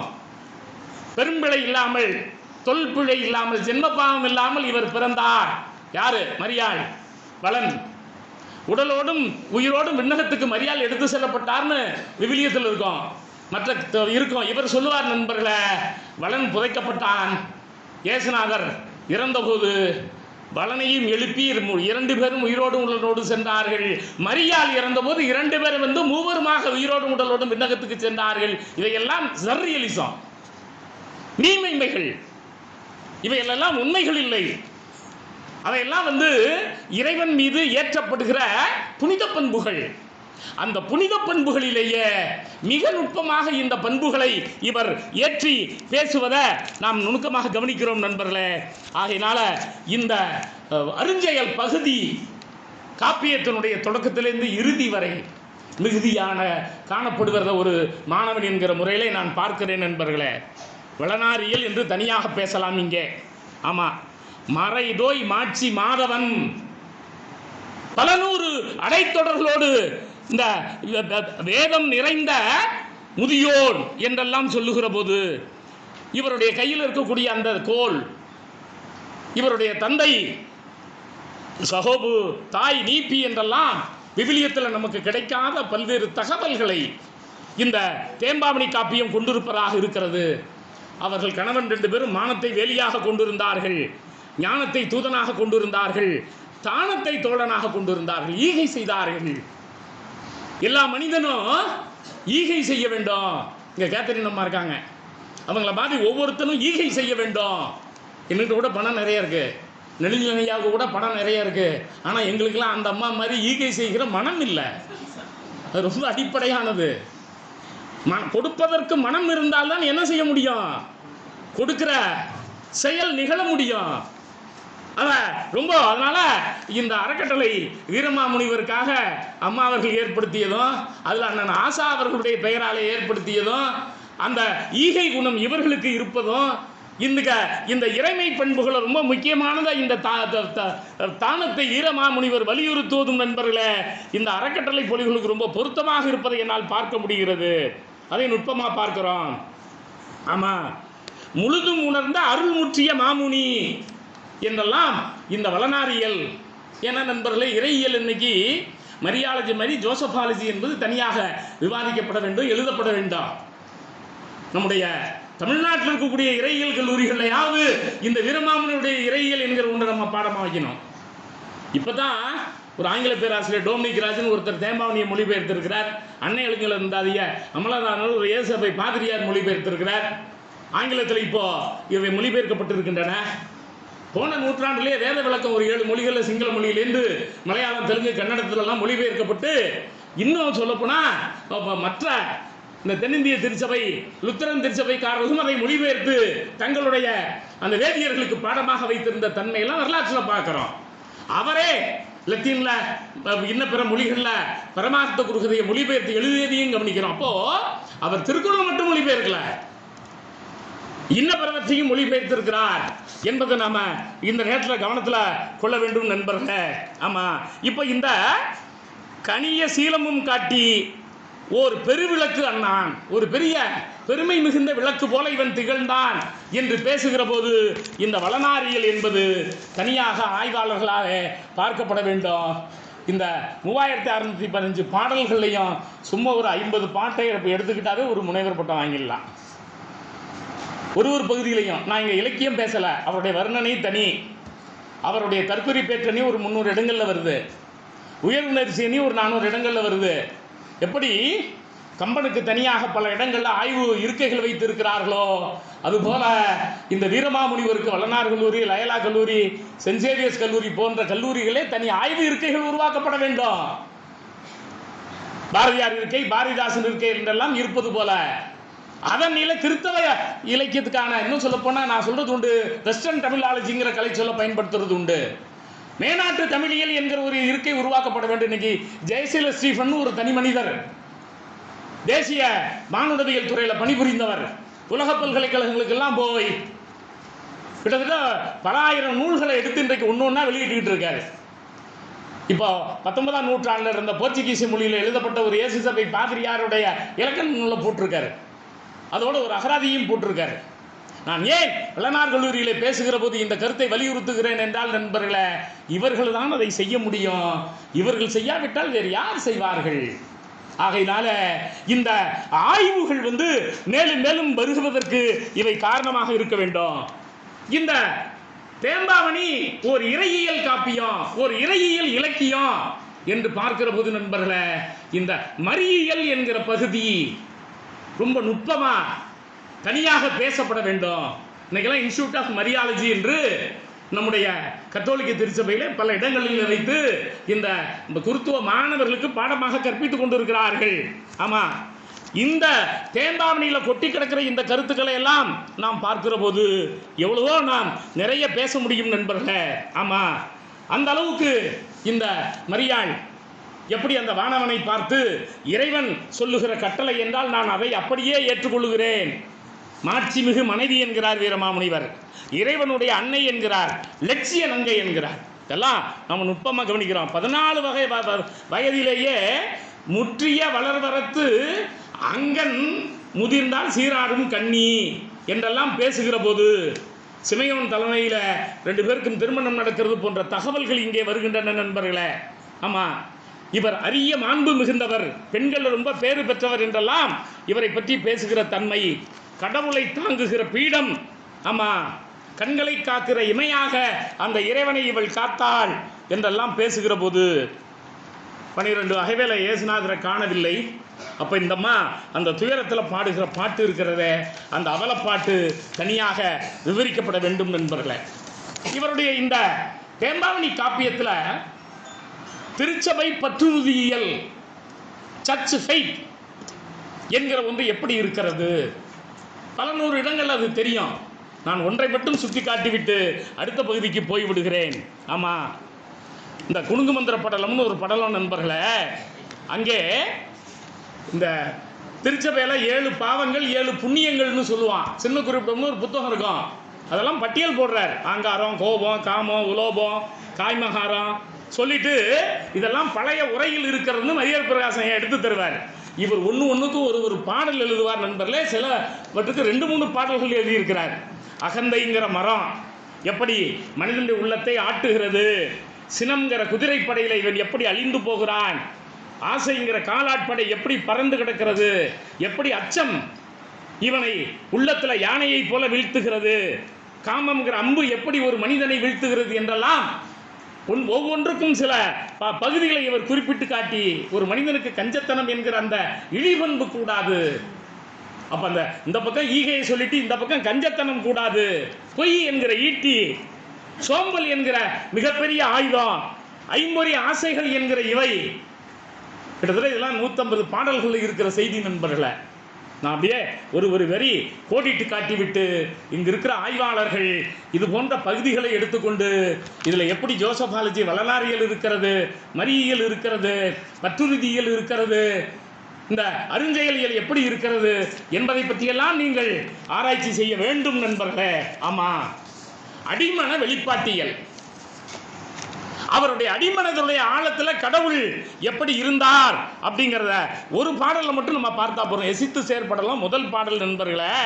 பெரும்பிழை இல்லாமல், தொல்பிழை இல்லாமல், ஜென்மபாவம் இல்லாமல் இவர் பிறந்தார். யாரு? மரியாள். வளன் உடலோடும் உயிரோடும் விண்ணகத்துக்கு மரியாள் எடுத்து செல்லப்பட்டார்னு விவிலியத்தில் இருக்கும், மற்ற இருக்கும். இவர் சொல்லுவார் நண்பர்களே, வளன் புதைக்கப்பட்டான், இயேசுநாதர் இறந்தபோது வளனையும் எழுப்பி 2 பேரும் உயிரோடும் உடலோடு சென்றார்கள். மரியாள் இறந்தபோது 2 பேரும் மூவருமாக உயிரோடும் உடலோடும் விண்ணகத்துக்கு சென்றார்கள். இவையெல்லாம் சர்ரியலிசம், நீமைமைகள், இவையெல்லாம் உண்மைகள் இல்லை. அவையெல்லாம் இறைவன் மீது ஏற்றப்படுகிற புனித பண்புகள். அந்த புனித பண்புகளிலேயே மிக நுட்பமாக இந்த பண்புகளை இவர் ஏற்றி பேசுவதை நாம் நுணுக்கமாக கவனிக்கிறோம் நண்பர்களே. ஆகையினால இந்த அருஞ்செயல் பகுதி காப்பியத்தினுடைய தொடக்கத்திலிருந்து இறுதி வரை மிகுதியான காணப்படுகிறத ஒரு மாணவன் என்கிற முறையிலே நான் பார்க்கிறேன் நண்பர்களே. வளனாரியல் என்று தனியாக பேசலாம் இங்கே. ஆமா, மறைதோய் மாட்சி மாதவன் பல நூறு அடைத்தொடர்களோடு இந்த வேதம் நிறைந்த முதியோன் என்றெல்லாம் சொல்லுகிற போது இவருடைய கையில் இருக்கக்கூடிய அந்த கோல், இவருடைய தந்தை சகோபு, தாய் நீப்பி என்றெல்லாம் விவிலியத்தில் நமக்கு கிடைக்காத பல்வேறு தகவல்களை இந்த தேம்பாவணி காப்பியம் கொண்டிருப்பதாக இருக்கிறது. அவர்கள் கணவன் 2 பேரும் மானத்தை வேலியாக கொண்டிருந்தார்கள், ஞானத்தை தூதனாக கொண்டிருந்தார்கள், தானத்தை தோழனாக கொண்டிருந்தார்கள், ஈகை செய்தார்கள். எல்லா மனிதனும் ஈகை செய்ய வேண்டும். இங்கே கேத்தரின் அம்மா இருக்காங்க, அவங்கள மாதிரி ஒவ்வொருத்தரும் ஈகை செய்ய வேண்டும். என்கிட்ட கூட பணம் நிறைய இருக்கு, நெடுஞ்செழியனுக்கு கூட பணம் நிறைய இருக்கு. ஆனால் எங்களுக்கெல்லாம் அந்த அம்மா மாதிரி ஈகை செய்கிற மனம் இல்லை. அது ரொம்ப அடிப்படையானது. கொடுப்பதற்கு மனம் இருந்தால்தான் என்ன செய்ய முடியும்? கொடுக்கிற செயல் நிகழ முடியும். ரொம்ப அதனால இந்த அறக்கட்டளை வீரமாமுனிவருக்காக அம்மா அவர்கள் ஏற்படுத்தியதும், அதில் அண்ணன் ஆசா அவர்களுடைய பெயராலே ஏற்படுத்தியதும், அந்த ஈகை குணம் இவர்களுக்கு இருப்பதும், இந்த இறைமை பண்புகள் ரொம்ப முக்கியமானது. இந்த தானத்தை வீரமாமுனிவர் வலியுறுத்துவதும் நண்பர்களே இந்த அறக்கட்டளை பொலிகளுக்கு ரொம்ப பொருத்தமாக இருப்பதை என்னால் பார்க்க முடிகிறது. அதை நுட்பமாக பார்க்கிறோம். ஆமா, முழுதும் உணர்ந்த அருள்முற்றிய மாமுனி என்றெல்லாம் இந்த வளனாரியல். ஏன்னா நண்பர்களே, இறையியல் இன்னைக்கு மரியாலஜி மாதிரி ஜோசபாலஜி என்பது தனியாக விவாதிக்கப்பட வேண்டும், எழுதப்பட வேண்டாம். நம்முடைய தமிழ்நாட்டில் இருக்கக்கூடிய இறையியல் கல்லூரிகளையாவது இந்த வீரமாமுனியுடைய இறையியல் என்கிற ஒன்று நம்ம பாடமாக வைக்கணும். இப்போதான் ஒரு ஆங்கில பேராசிரியர் டோமினிக் ராஜன் ஒருத்தர் தேம்பாவணியை மொழிபெயர்த்திருக்கிறார். அன்னை எழுங்கள் இருந்தாதிய அமலதானவர் ஒரு ஏசபை பாதிரியார் மொழிபெயர்த்திருக்கிறார். ஆங்கிலத்தில் இப்போ இவை மொழிபெயர்க்கப்பட்டிருக்கின்றன. போன நூற்றாண்டிலே வேத விளக்கம் ஒரு 7 மொழிகளில் சிங்கள மொழியிலேருந்து மலையாளம், தெலுங்கு, கன்னடத்திலெல்லாம் மொழிபெயர்க்கப்பட்டு, இன்னும் சொல்லப்போனால் மற்ற இந்த தென்னிந்திய திருச்சபை, லுத்தரன் திருச்சபைக்காரர்களும் அதை மொழிபெயர்த்து தங்களுடைய அந்த வேதியர்களுக்கு பாடமாக வைத்திருந்த தன்மையெல்லாம் வரலாற்றில் பார்க்கிறோம். அவரே லத்தீன்ல இன்ன பிற மொழிகளில் பரமார்த்த குருகதையை மொழிபெயர்த்து எழுதியதையும் கவனிக்கிறோம். அப்போ அவர் திருக்குறள் மட்டும் மொழிபெயர்க்கல, இன்ன பிறவற்றையும் மொழிபெயர்த்திருக்கிறார் என்பதை நாம இந்த நேரத்தில் கவனத்தில் கொள்ள வேண்டும் நண்பர்களே. ஆமா, இப்போ இந்த கனிய சீலமும் காட்டி ஓர் பெருவிளக்கு அண்ணான், ஒரு பெரிய பெருமை மிகுந்த விளக்கு போல இவன் திகழ்ந்தான் என்று பேசுகிற போது இந்த வளனாரியல் என்பது தனியாக ஆய்வாளர்களாக பார்க்கப்பட வேண்டும். இந்த 3615 பாடல்கள்லையும் சும்மா ஒரு 50 பாட்டை எடுத்துக்கிட்டாவே ஒரு முனைவர் பட்டம் வாங்கிடலாம். ஒரு பகுதியிலையும் நான் இங்கே இலக்கியம் பேசலை, அவருடைய வர்ணனை தனி, அவருடைய தற்கொலை பேற்றணி ஒரு 300 இடங்களில் வருது, உயர்வுணர்ச்சி ஒரு 400 இடங்களில் வருது. எப்படி கம்பனுக்கு தனியாக பல இடங்களில் ஆய்வு இருக்கைகள் வைத்திருக்கிறார்களோ அதுபோல இந்த வீரமாமுனிவருக்கு வள்ளனார் கல்லூரி, லயலா கல்லூரி, சென்ட் சேவியர்ஸ் கல்லூரி போன்ற கல்லூரிகளே தனி ஆய்வு இருக்கைகள் உருவாக்கப்பட வேண்டும். பாரதியார் இருக்கை, பாரதிதாசன் இருக்கை என்றெல்லாம் இருப்பது போல அதன் நிலை கிறிஸ்தவ இலக்கியத்துக்கான, இன்னும் சொல்ல போனா நான் சொல்றது உண்டு, வெஸ்டர்ன் தமிழாலஜிங்கிற கலை சொல்ல பயன்படுத்துறது உண்டு. மேனாட்டு தமிழியல் என்கிற ஒரு இருக்கை உருவாக்கப்பட வேண்டும். இன்னைக்கு ஜெயசீல ஸ்டீஃபன் ஒரு தனி மனிதர், தேசிய மானுடவியல் துறையில் பணிபுரிந்தவர், உலக பல்கலைக்கழகங்களுக்கெல்லாம் போய் கிட்டத்தட்ட பல ஆயிரம் நூல்களை எடுத்து இன்றைக்கு ஒன்றா வெளியிட்டு இருக்காரு. இப்போ 19ஆம் நூற்றாண்டில் இருந்த போர்ச்சுகீசிய மொழியில் எழுதப்பட்ட ஒரு இயேசு சபை பாதிரியாருடைய இலக்கண நூலை போட்டிருக்காரு, அதோடு ஒரு அகராதியும் போட்டிருக்காரு. நான் ஏன் வள்ளனார் கல்லூரியில் பேசுகிற போது இந்த கருத்தை வலியுறுத்துகிறேன் என்றால் நண்பர்களே, இவர்கள் தான் அதை செய்ய முடியும், இவர்கள் செய்யாவிட்டால் வேறு யார் செய்வார்கள்? ஆகையினால இந்த ஆய்வுகள் மேலும் மேலும் வருவதற்கு இவை காரணமாக இருக்க வேண்டும். இந்த தேம்பாவணி ஒரு இறையியல் காப்பியம், ஒரு இறையியல் இலக்கியம் என்று பார்க்கிற போது நண்பர்களே, இந்த மரியியல் என்கிற பகுதி ரொம்ப நுட்பமா தனியாக பேசப்பட வேண்டும். இன்னைக்கெல்லாம் இன்ஸ்டிடியூட் ஆஃப் மரியாலஜி என்று நம்முடைய கத்தோலிக்க திருச்சபையிலே பல இடங்களில் வைத்து இந்த குருத்துவ மாணவர்களுக்கு பாடமாக கற்பித்துக் கொண்டிருக்கிறார்கள். ஆமா, இந்த தேம்பாவணியில் கொட்டி கிடக்கிற இந்த கருத்துக்களை எல்லாம் நாம் பார்க்கிற போது எவ்வளவோ நாம் நிறைய பேச முடியும் நண்பர்களே. ஆமா, அந்த அளவுக்கு இந்த மரியாள் எப்படி அந்த வானவனை பார்த்து இறைவன் சொல்லுகிற கட்டளை என்றால் நான் அதை அப்படியே ஏற்றுக்கொள்ளுகிறேன். மாட்சிமிகு மனைவி என்கிறார் வீரமாமுனிவர், இறைவனுடைய அன்னை என்கிறார், லட்சிய நங்கை என்கிறார். இதெல்லாம் நம்ம நுட்பமாக கவனிக்கிறோம். 14 வயதிலேயே முற்றிய வளர்வரத்து அங்கன் முதிர்ந்தால் சீராடும் கண்ணி என்றெல்லாம் பேசுகிற போது சிமையோன் தலைமையில் 2 பேருக்கும் திருமணம் நடக்கிறது போன்ற தகவல்கள் இங்கே வருகின்றன நண்பர்களே. ஆமாம், இவர் அரிய மாண்பு மிகுந்தவர், பெண்கள் ரொம்ப பேறு பெற்றவர் என்றெல்லாம் இவரை பற்றி பேசுகிற தன்மை, கடவுளை தாங்குகிற பீடம், ஆமா, கண்களை காக்கிற இமையாக அந்த இறைவனை இவள் காத்தாள் என்றெல்லாம் பேசுகிற போது 12 அகவேளை இயேசுநாதரை காணவில்லை. அப்போ இந்தம்மா அந்த துயரத்தில் பாடுகிற பாட்டு இருக்கிறதே, அந்த அவலப்பாட்டு தனியாக விவரிக்கப்பட வேண்டும் நண்பர்களே. இவருடைய இந்த தேம்பாவணி காப்பியத்தில் திருச்சபை பற்றுறுதியியல், சர்ச் ஃபெய்த் என்கிற ஒன்று எப்படி இருக்கிறது, பல 100 இடங்கள் அது தெரியும். நான் ஒன்றை மட்டும் சுட்டி காட்டிவிட்டு அடுத்த பகுதிக்கு போய்விடுகிறேன். ஆமாம், இந்த குணுங்கு மந்திர படலம்னு ஒரு படலம் நண்பர்களே, அங்கே இந்த திருச்சபையில் 7 பாவங்கள் 7 புண்ணியங்கள்னு சொல்லுவான். சின்ன குறிப்பிட்டோம்னு ஒரு புத்தகம் இருக்கும், அதெல்லாம் பட்டியல் போடுறார். ஆங்காரம், கோபம், காமம், உலோபம், காய்மகாரம் சொல்லிட்டு இதெல்லாம் பழைய உரையில் இருக்கிறதுன்னு மரியர் பிரகாசம் எடுத்து தருவார். இவர் ஒன்றுக்கும் ஒரு பாடல் எழுதுவார் நண்பர்களே. சிலவற்றுக்கு 2-3 பாடல்கள் எழுதியிருக்கிறார். அகந்தைங்கிற மரம் எப்படி மனிதனுடைய உள்ளத்தை ஆட்டுகிறது, சினம்ங்கிற குதிரைப்படையில் இவன் எப்படி அழிந்து போகிறான், ஆசைங்கிற காலாட்படை எப்படி பறந்து கிடக்கிறது, எப்படி அச்சம் இவனை உள்ளத்தில் யானையை போல வீழ்த்துகிறது, காமம்ங்கிற அம்பு எப்படி ஒரு மனிதனை வீழ்த்துகிறது என்றெல்லாம் ஒவ்வொன்றுக்கும் சில பகுதிகளை இவர் குறிப்பிட்டு காட்டி, ஒரு மனிதனுக்கு கஞ்சத்தனம் என்கிற அந்த இழிபண்பு கூடாது. அப்ப இந்த பக்கம் ஈகையை சொல்லிட்டு இந்த பக்கம் கஞ்சத்தனம் கூடாது, பொய் என்கிற ஈட்டி சோம்பல் என்கிற மிகப்பெரிய ஆயுதம், ஐம்பொறி ஆசைகள் என்கிற இவை. கிட்டத்தட்ட இதெல்லாம் 150 பாடல்கள் இருக்கிற செய்தி நண்பர்களை நான் அப்படியே ஒரு வரி கோடிட்டு காட்டிவிட்டு இங்கு இருக்கிற ஆய்வாளர்கள் இது போன்ற பகுதிகளை எடுத்துக்கொண்டு இதில் எப்படி ஜோசபாலஜி வளனாரியல் இருக்கிறது, மரியல் இருக்கிறது, பற்றுறுதியியல் இருக்கிறது, இந்த அருஞ்செயலியல் எப்படி இருக்கிறது என்பதை பற்றியெல்லாம் நீங்கள் ஆராய்ச்சி செய்ய வேண்டும் நண்பர்களே. ஆமாம், அடிமன வெளிப்பாட்டியல், அவருடைய அடிமனதுடைய ஆழத்தில் கடவுள் எப்படி இருந்தார் அப்படிங்கிறத ஒரு பாடலை மட்டும் நம்ம பார்த்தா போறோம். எசித்து செயற்படலாம் முதல் பாடல் நண்பர்களே.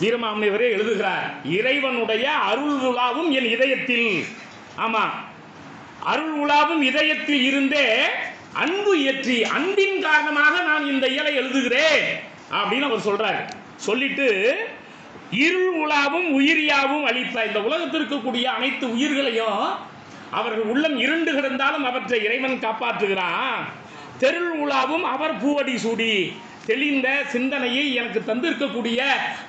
வீரமாமுனிவரே எழுதுகிறார், இறைவனுடைய அருள் உலாவும் என் இதயத்தில். ஆமா, அருள் உலாவும் இதயத்தில் இருந்தே அன்பு ஏற்றி அன்பின் காரணமாக நான் இந்த இயலை எழுதுகிறேன் அப்படின்னு அவர் சொல்றார். சொல்லிட்டு இருள் உலாவும் உயிரியாவும் அளிப்ப, இந்த உலகத்திற்கு கூடிய அனைத்து உயிர்களையும் அவர்கள் உள்ளம் இருண்டு கிடந்தாலும் அவற்றை இறைவன் காப்பாற்றுகிறான். தெருள் உலாவும் அவர் பூவடி சூடி, தெளிந்த சிந்தனையை எனக்கு தந்திருக்கக்கூடிய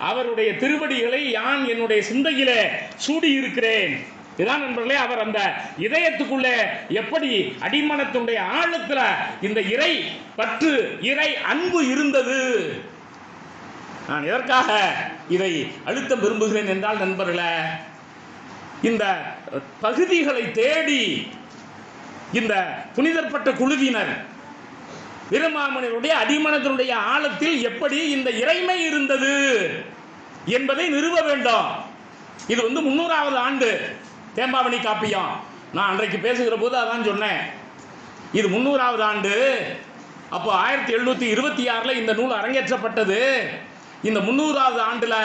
அவருடைய திருவடிகளை யான் என்னுடைய சிந்தையிலே சூடி இருக்கிறேன். இதான் நண்பர்களே, அவர் அந்த இதயத்துக்குள்ளே எப்படி அடிமனத்துடைய ஆழத்தில் இந்த இறை பற்று, இறை அன்பு இருந்தது. நான் எதற்காக இதை அழுத்தம் விரும்புகிறேன் என்றால் நண்பர்களே, இந்த பகுதிகளை தேடி இந்த புனிதற்பட்ட குழுவினர் வீரமாமுனிவருடைய அடிமனத்தினுடைய ஆழத்தில் எப்படி இந்த இறைமை இருந்தது என்பதை நிறுவ வேண்டும். இது 300வது ஆண்டு தேம்பாவணி காப்பியம். நான் அன்றைக்கு பேசுகிற போது அதான் சொன்னேன், இது 300வது ஆண்டு. அப்போ 1726 இந்த நூல் அரங்கேற்றப்பட்டது. இந்த 300வது ஆண்டுல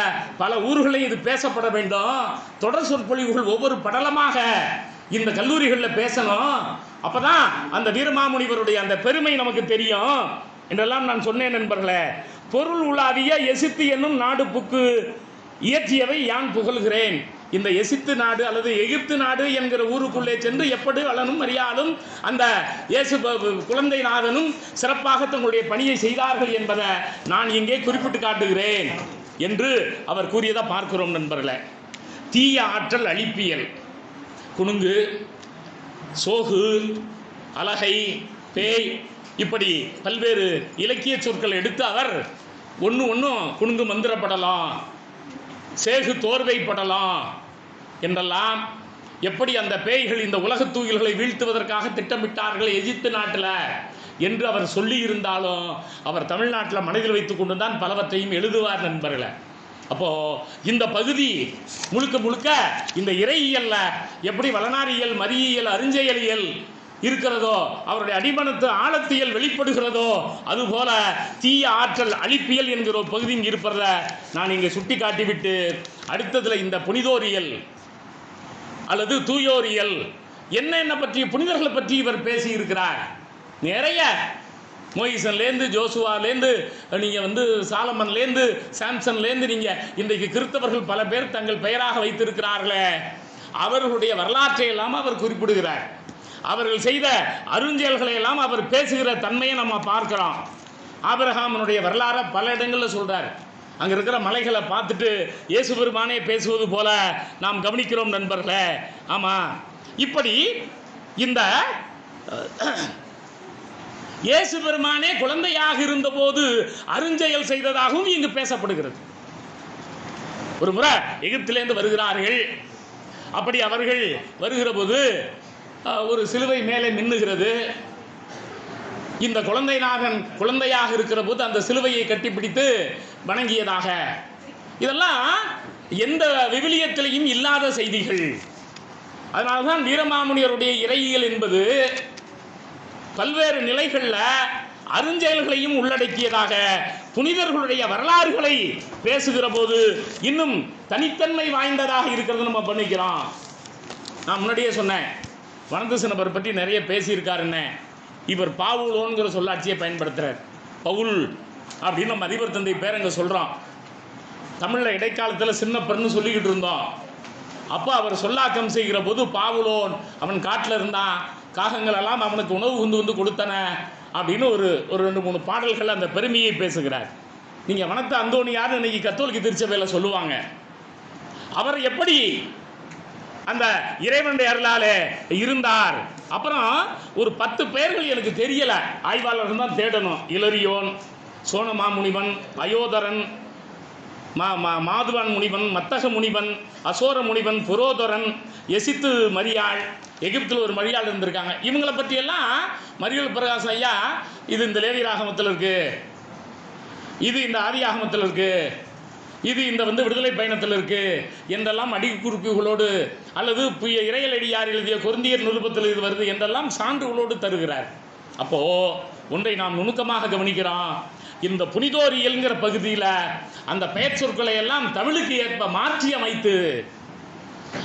பல ஊர்களில் இது பேசப்பட வேண்டும். தொடர் சொற்பொழிவுகள் ஒவ்வொரு படலமாக இந்த கல்லூரிகளில் பேசணும். அப்பதான் அந்த வீரமாமுனிவருடைய அந்த பெருமை நமக்கு தெரியும் என்றெல்லாம் நான் சொன்னேன் நண்பர்களே. பொருள் உலாவிய எசித்து என்னும் நாடு புக்கு இயற்றியவை யான் புகழ்கிறேன். இந்த எசித்து நாடு அல்லது எகிப்து நாடு என்கிற ஊருக்குள்ளே சென்று எப்படி வளனும் மரியாலும் அந்த இயேசு குழந்தை நாதனும் சிறப்பாக தங்களுடைய பணியை செய்தார்கள் என்பதை நான் இங்கே குறிப்பிட்டு காட்டுகிறேன் என்று அவர் கூறியதை பார்க்கிறோம் நண்பர்களே. தீய ஆற்றல் அழிப்பியல், குணுங்கு, சோகு, அலகை, பேய், இப்படி பல்வேறு இலக்கிய சொற்கள் எடுத்து அவர் ஒன்றும் குணுங்கு மந்திரப்படலாம், சேகு தோர்வைப்படலாம் என்றெல்லாம் எப்படி அந்த பேய்கள் இந்த உலகத் தூயில்களை வீழ்த்துவதற்காக திட்டமிட்டார்கள் எகிப்து நாட்டில் என்று அவர் சொல்லி இருந்தாலும் அவர் தமிழ்நாட்டில் மனதில் வைத்துக் கொண்டு தான் பலவற்றையும் எழுதுவார் நண்பர்களே. அப்போ இந்த பகுதி முழுக்க முழுக்க இந்த இறையியல்ல எப்படி வளனாரியல், மரியல், அருஞ்செயலியல் இருக்கிறதோ, அவருடைய அடிமனத்து ஆழத்தியல் வெளிப்படுகிறதோ, அதுபோல தீய ஆற்றல் அழிப்பியல் என்கிற ஒரு பகுதி இங்கே இருப்பதை நான் இங்கே சுட்டி காட்டிவிட்டு அடுத்ததில் இந்த புனிதோரியல் அல்லது தூயோரியல் என்ன பற்றிய புனிதர்களை பற்றி இவர் பேசி இருக்கிறார். நிறைய மோயிசன்லேருந்து ஜோசுவாலேருந்து நீங்கள் சாலமன்லேருந்து சாம்சன்லேருந்து நீங்கள் இன்றைக்கு கிறிஸ்தவர்கள் பல பேர் தங்கள் பெயராக வைத்திருக்கிறார்களே, அவர்களுடைய வரலாற்றை எல்லாம் அவர் குறிப்பிடுகிறார். அவர்கள் செய்த அருஞ்செயல்களை எல்லாம் அவர் பேசுகிற தன்மையை நம்ம பார்க்கிறோம். ஆபிரகாமனுடைய வரலாறை பல இடங்களில் சொல்றார். அங்கே இருக்கிற மலைகளை பார்த்துட்டு இயேசு பெருமானே பேசுவது போல நாம் கவனிக்கிறோம் நண்பர்களே. ஆமாம், இப்படி இந்த இயேசு பெருமானே குழந்தையாக இருந்தபோது அருஞ்செயல் செய்ததாகவும் இங்கு பேசப்படுகிறது. ஒரு முறை எகிப்திலேருந்து வருகிறார்கள். அப்படி அவர்கள் வருகிற போது ஒரு சிலுவை மேலே மின்னுகிறது. இந்த குழந்தைநாதன் குழந்தையாக இருக்கிற போது அந்த சிலுவையை கட்டிப்பிடித்து வணங்கியதாக, இதெல்லாம் எந்த விவிலியத்திலையும் இல்லாத செய்திகள். அதனால்தான் வீரமாமுனிவருடைய இறையியல் என்பது பல்வேறு நிலைகளில் அருஞ்செயல்களையும் உள்ளடக்கியதாக புனிதர்களுடைய வரலாறுகளை பேசுகிற போது இன்னும் தனித்தன்மை வாய்ந்ததாக இருக்கிறது நம்ம பண்ணிக்கிறோம். நான் முன்னாடியே சொன்னேன், வனந்தச நபர் பற்றி நிறைய பேசியிருக்காருன்னு. இவர் பாவுலோன்கிற சொல்லாட்சியை பயன்படுத்துகிறார். பவுல் அப்படின்னு நம்ம அதிபர் தந்தை பேர் அங்கே சொல்கிறோம். தமிழில் இடைக்காலத்தில் சின்னப்பர்னு சொல்லிக்கிட்டு இருந்தோம். அப்போ அவர் சொல்லாக்கம் செய்கிற போது பாவுலோன், அவன் காட்டில் இருந்தான், காகங்கள் எல்லாம் அவனுக்கு உணவு வந்து கொடுத்தன அப்படின்னு ஒரு 2-3 பாடல்கள் அந்த பெருமையை பேசுகிறார். நீங்கள் வனத்த அந்தோணியார் இன்னைக்கு கத்தோலிக்க திருச்சபையில் சொல்லுவாங்க. அவர் எப்படி அந்த இறைவனுடைய அருளாலே இருந்தார். அப்புறம் ஒரு 10 பெயர்கள் எனக்கு தெரியல, ஆய்வாளர்கள் தான் தேடணும். இளரியோன், சோனமாமுனிவன், அயோதரன், மாதுவான் முனிவன், மத்தக முனிவன், அசோர முனிவன், புரோதரன், எசித்து மரியாள், எகிப்தில் ஒரு மரியாள் இருந்திருக்காங்க. இவங்களை பற்றியெல்லாம் மரியல் பிரகாசம் ஐயா இது இந்த லேவி ராகமத்தில் இருக்கு, இது இந்த ஆதி ஆகமத்தில் இருக்கு, இது இந்த விடுதலை பயணத்தில் இருக்கு என்றெல்லாம் அடிக்குறிப்புகளோடு அல்லது இறையலடியார் எழுதிய கொரிந்தியர் நிருபத்தில் இது வருது என்றெல்லாம் சான்றுகளோடு தருகிறார். அப்போ ஒன்றை நாம் நுணுக்கமாக கவனிக்கிறோம். இந்த புனிதோரியல்ங்கிற பகுதியில் அந்த பெயர் சொற்களை எல்லாம் தமிழுக்கு ஏற்ப மாற்றி அமைத்து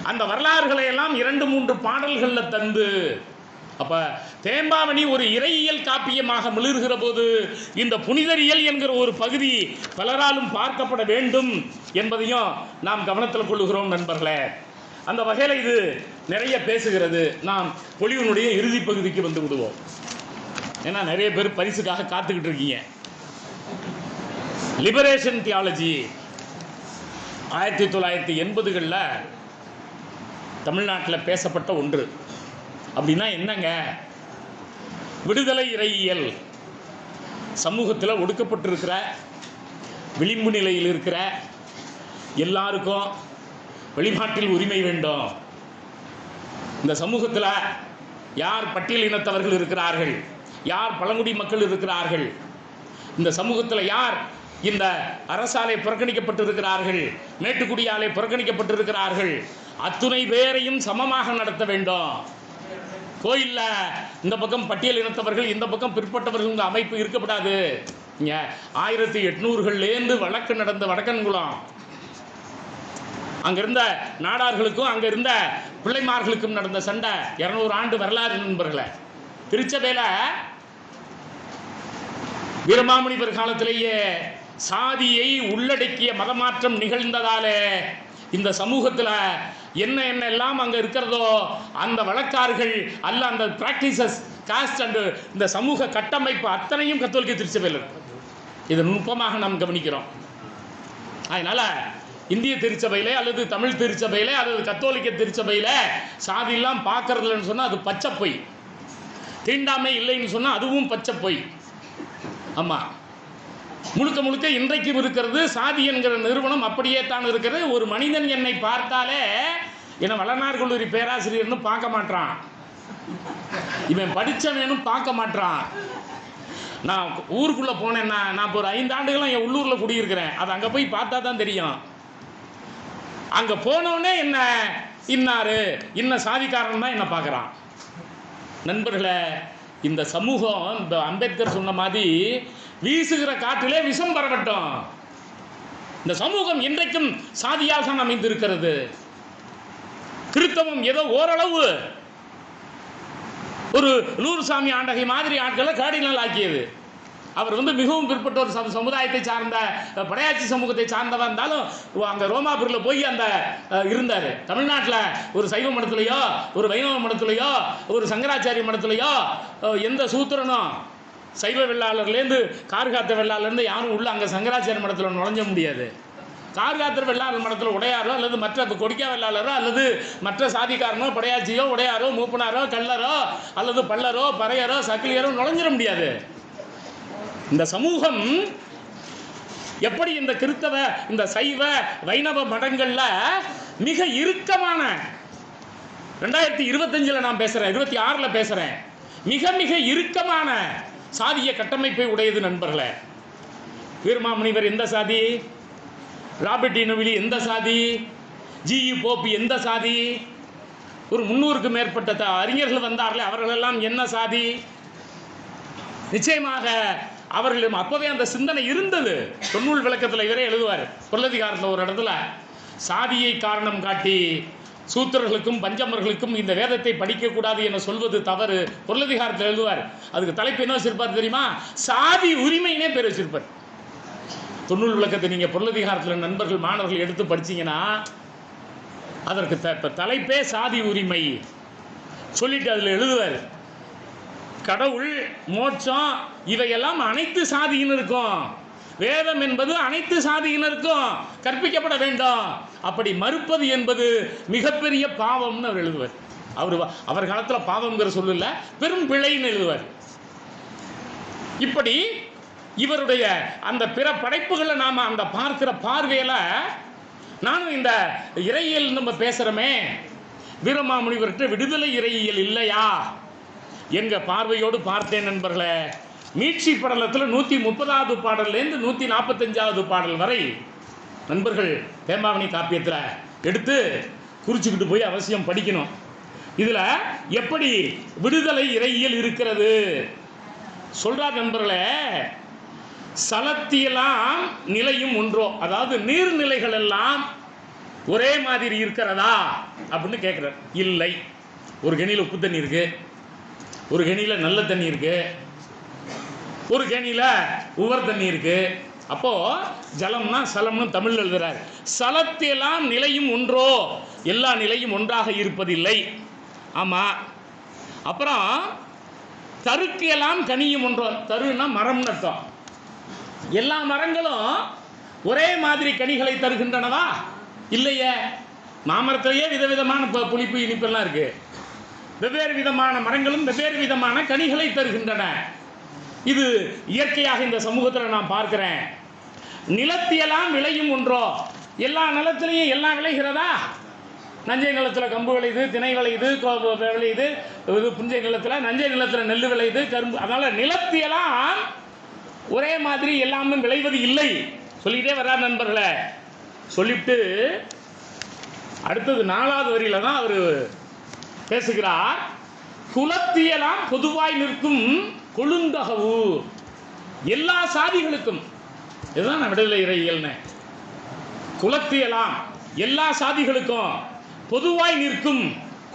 அந்த வரலாறுகளை எல்லாம் 2-3 பாடல்களில் தந்து, அப்ப தேம்பாவணி ஒரு இறையியல் காப்பியமாக மிளிர்கிற போது இந்த புனிதரியல் என்கிற ஒரு பகுதி பலராலும் பார்க்கப்பட வேண்டும் என்பதையும் நாம் கவனத்தில் கொள்ளுகிறோம் நண்பர்களே. அந்த வகையில் இது நிறைய பேசுகிறது. நாம் பொழிவினுடைய இறுதி பகுதிக்கு வந்து விடுவோம். ஏன்னா நிறைய பேர் பரிசுக்காக காத்துக்கிட்டு இருக்கீங்க. லிபரேஷன் தியாலஜி 1980களில் தமிழ்நாட்டில் பேசப்பட்ட ஒன்று. அப்படின்னா என்னங்க? விடுதலை இறையியல், சமூகத்தில் ஒடுக்கப்பட்டிருக்கிற விளிம்பு நிலையில் இருக்கிற எல்லாருக்கும் வெளிநாட்டில் உரிமை வேண்டும். இந்த சமூகத்தில் யார் பட்டியல் இனத்தவர்கள் இருக்கிறார்கள், யார் பழங்குடி மக்கள் இருக்கிறார்கள், இந்த சமூகத்தில் யார் இந்த அரசாலை புறக்கணிக்கப்பட்டிருக்கிறார்கள், மேட்டுக்குடியாலை புறக்கணிக்கப்பட்டிருக்கிறார்கள், அத்துணை பேரையும் சமமாக நடத்த வேண்டும். கோயிலில் இந்த பக்கம் பட்டியல் இனத்தவர்கள், இந்த பக்கம் பிற்பட்டவர்கள் அமைப்பு இருக்கப்படாது. இங்கே 1800களிலேருந்து வழக்கு நடந்த வடக்கன்குளம், அங்கிருந்த நாடார்களுக்கும் அங்கே இருந்த பிள்ளைமார்களுக்கும் நடந்த சண்டை 200 ஆண்டு வரலாறு நண்பர்களை. திருச்சபையில் வீரமாமுனிவர் காலத்திலேயே சாதியை உள்ளடக்கிய மதமாற்றம் நிகழ்ந்ததாலே இந்த சமூகத்தில் என்ன எல்லாம் அங்கே இருக்கிறதோ அந்த வழக்காறுகள் அல்ல, அந்த பிராக்டிசஸ், காஸ்ட் அண்டு இந்த சமூக கட்டமைப்பு அத்தனையும் கத்தோலிக்க திருச்சபையில் இருக்கு. இதை நுட்பமாக நாம் கவனிக்கிறோம். அதனால் இந்திய திருச்சபையிலே அல்லது தமிழ் திருச்சபையிலே அல்லது கத்தோலிக்க திருச்சபையில் சாதியெல்லாம் பார்க்கறதுலன்னு சொன்னால் அது பச்சை பொய். தீண்டாமை இல்லைன்னு சொன்னால் அதுவும் பச்சை பொய். ஆமாம், முழுக்க முழுக்க இன்றைக்கும் இருக்கிறது. சாதி என்கிற நிறுவனம் அப்படியே தான் இருக்கிறது. ஒரு மனிதன் என்னை பார்த்தாலே என்னை வளர்நார் கல்லூரி பேராசிரியர்னு பார்க்க மாட்டான், இவன் படித்தவனு பார்க்க மாட்டான். நான் ஊருக்குள்ளே போனேன்னா, நான் இப்போ ஒரு 5 ஆண்டுகளும் என் உள்ளூரில் குடியிருக்கிறேன், அது அங்கே போய் பார்த்தா தான் தெரியும். அங்கே போனோடனே என்ன இன்னாரு இன்ன சாதிக்காரன் தான் என்ன பார்க்குறான். நண்பர்களே, இந்த சமூகம் இந்த அம்பேத்கர் சொன்ன மாதிரி வீசுகிற காற்றிலே விஷம் பரவட்டும். இந்த சமூகம் இன்றைக்கும் சாதியாக அமைந்திருக்கிறது. கிறிஸ்தவம் ஏதோ ஓரளவு ஒரு லூர்சாமி ஆண்டகை மாதிரி ஆட்களை கார்டினல் ஆக்கியது. அவர் மிகவும் பிற்பட்ட ஒரு சமுதாயத்தை சார்ந்த படையாட்சி சமூகத்தை சார்ந்தவா இருந்தாலும் அங்கே ரோமாபுரியில் போய் அந்த இருந்தார். தமிழ்நாட்டில் ஒரு சைவ மடத்துலையோ ஒரு வைணவ மடத்துலையோ ஒரு சங்கராச்சாரிய மடத்துலையோ எந்த சூத்திரனும் சைவ வெள்ளாளர்லேருந்து கார்காத்த வெள்ளாளர்லேருந்து யாரும் உள்ள அங்கே சங்கராச்சாரிய மடத்தில் நுழைஞ்ச முடியாது. கார்காத்திர வெள்ளாளர் மடத்தில் உடையாரோ அல்லது மற்ற கொடிக்கா வெள்ளாளரோ அல்லது மற்ற சாதிக்காரனோ படையாச்சியோ உடையாரோ மூப்பனாரோ கல்லரோ அல்லது பல்லரோ பறையரோ சக்கிலியரோ நுழைஞ்சிட முடியாது. இந்த சமூகம் எப்படி இந்த கிறிஸ்தவ இந்த சைவ வைணவ மடங்கள்ல மிக இறுக்கமான 2025 நான் பேசுறேன், 26 பேசுறேன், மிக மிக இறுக்கமான சாதிய கட்டமைப்பை உடையது நண்பர்களே. வீரமாமுனிவர் எந்த சாதி, ராபர்ட் இனோவிலி எந்த சாதி, ஜியு போப் எந்த சாதி, ஒரு 300க்கும் மேற்பட்ட அறிஞர்கள் வந்தார்களே அவர்களெல்லாம் என்ன சாதி? நிச்சயமாக அவர்களிடம் அப்பவே அந்த சிந்தனை இருந்தது. தொன்னூல் விளக்கத்தில் இவரே எழுதுவார், பொருளதிகாரத்தில் ஒரு இடத்துல சாதியை காரணம் காட்டி சூத்திரர்களுக்கும் பஞ்சமர்களுக்கும் இந்த வேதத்தை படிக்கக்கூடாது என சொல்வது தவறு. பொருளதிகாரத்தில் எழுதுவார். அதுக்கு தலைப்பு என்ன வச்சிருப்பார் தெரியுமா? சாதி உரிமையினே பேர் வச்சிருப்பார். தொன்னூல் விளக்கத்தை நீங்கள் பொருளதிகாரத்தில் நண்பர்கள் மாணவர்கள் எடுத்து படிச்சீங்கன்னா அதற்கு தலைப்பே சாதி உரிமை சொல்லிட்டு அதில் எழுதுவார், கடவுள் மோட்சம் இவையெல்லாம் அனைத்து சாதியினருக்கும் வேதம் என்பது அனைத்து சாதியினருக்கும் கற்பிக்கப்பட வேண்டும். அப்படி மறுப்பது என்பது மிகப்பெரிய பாவம்னு அவர் எழுதுவார். அவர் காலத்தில் பாவம்ங்கிற சொல்லல, பெரும் பிழைன்னு எழுதுவார். இப்படி இவருடைய அந்த பிற படைப்புகளை நாம அந்த பார்க்கிற பார்வையில நானும் இந்த இறையியல் நம்ம பேசுறோமே, வீரமாமுனிவர்கிட்ட விடுதலை இறையியல் இல்லையா எங்க பார்வையோடு பார்த்தேன் நண்பர்களே. மீட்சி படலத்தில் 130வது பாடல்லேருந்து 145வது பாடல் வரை நண்பர்கள் தேம்பாவணி காப்பியத்தில் எடுத்து குறிச்சுக்கிட்டு போய் அவசியம் படிக்கணும். இதில் எப்படி விடுதலை இறையியல் இருக்கிறது சொல்றார் நண்பர்களே. சலத்தியெல்லாம் நிலையும் ஒன்றோ, அதாவது நீர்நிலைகள் எல்லாம் ஒரே மாதிரி இருக்கிறதா அப்படின்னு கேட்குறார். இல்லை. ஒரு கெணியில் உப்பு தண்ணி இருக்கு, ஒரு கெணியில் நல்ல தண்ணி இருக்கு, ஒரு கேணியில் உவர் தண்ணி இருக்கு. அப்போ ஜலம்னா சலம்னு தமிழ் எழுதுறார். சலத்தியெல்லாம் நிலையும் ஒன்றோ, எல்லா நிலையும் ஒன்றாக இருப்பதில்லை. ஆமா. அப்புறம் தருக்கு எல்லாம் கனியும் ஒன்றோ, தருன்னா மரம்னு அர்த்தம். எல்லா மரங்களும் ஒரே மாதிரி கனிகளை தருகின்றனவா? இல்லையே. மாமரத்திலேயே விதவிதமான புளிப்பு இனிப்பெல்லாம் இருக்கு. வெவ்வேறு விதமான மரங்களும் வெவ்வேறு விதமான கனிகளை தருகின்றன. இது இயற்கையாக இந்த சமூகத்தில் நான் பார்க்கிறேன். நிலத்தியெல்லாம் விளையும் ஒன்றோ, எல்லா நிலத்திலையும் எல்லாம் விளைகிறதா? நஞ்சை நிலத்தில் கம்பு விளையுது, திணை விளையுது, விளையுது. இது புஞ்சை நிலத்தில், நஞ்சை நிலத்தில் நெல் விளையுது, கரும்பு. அதனால நிலத்தியெல்லாம் ஒரே மாதிரி எல்லாமே விளைவது இல்லை சொல்லிக்கிட்டே வர்றார் நண்பர்களே. சொல்லிவிட்டு அடுத்தது 4வது வரியில தான் அவர் பேசுகிறார். குலத்தியெல்லாம் பொதுவாய் நிற்கும் கொழுந்தகவு, எல்லா சாதிகளுக்கும். இதுதான் விடுதலை இறையியல்னு. குலத்தியெல்லாம் எல்லா சாதிகளுக்கும் பொதுவாய் நிற்கும்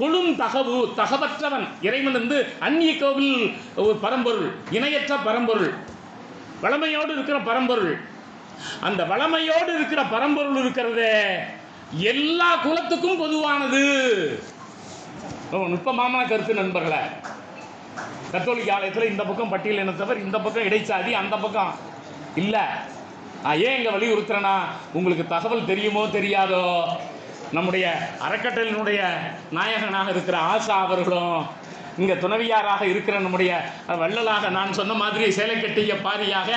கொழுந்தகவு, தகவற்றவன். இறைவன் வந்து அந்நிய கோவில் ஒரு பரம்பொருள், இணையற்ற பரம்பொருள், வளமையோடு இருக்கிற பரம்பொருள். அந்த வளமையோடு இருக்கிற பரம்பொருள் இருக்கிறதே எல்லா குலத்துக்கும் பொதுவானது. நுட்பமான கருத்து நண்பர்களே. கத்தோலிக்க ஆலயத்தில் இந்த பக்கம் பட்டியல் இனத்தவர், இந்த பக்கம் இடைச்சாதி, அந்த பக்கம் இல்லை. ஏன் இங்கே வலியுறுத்துறேன்னா, உங்களுக்கு தகவல் தெரியுமோ தெரியாதோ, நம்முடைய அறக்கட்டளையினுடைய நாயகனாக இருக்கிற ஆசா அவர்களும், இங்கே துணைவியாராக இருக்கிற நம்முடைய வள்ளலாக நான் சொன்ன மாதிரி சேலை கட்டிய பாரியாக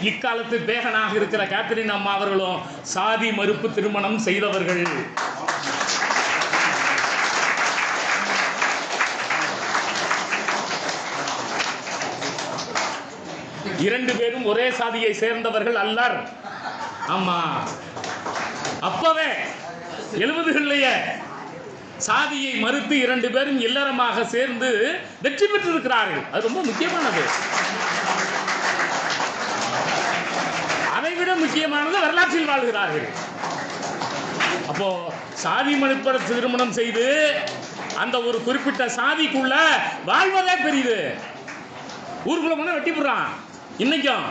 இக்காலத்து பேகனாக இருக்கிற கேத்ரின் அம்மா அவர்களும் சாதி மறுப்பு திருமணம் செய்தவர்கள். இரண்டு பேரும் ஒரே சாதியை சேர்ந்தவர்கள் அல்லர். ஆமா, அப்பவே 70களிலேயே சாதியை மறுத்து 2 பேரும் இல்லறமாக சேர்ந்து வெற்றி பெற்றிருக்கிறார்கள். அது ரொம்ப முக்கியமானது. அதைவிட முக்கியமானது வரலாற்றில் வாழ்கிறார்கள். அப்போ சாதி மறுப்பு திருமணம் செய்து அந்த ஒரு குறிப்பிட்ட சாதிக்குள்ள வாழ்வதே பெரியது. ஊருக்குள்ள போனா வெட்டி போடுறான். இன்னைக்கும்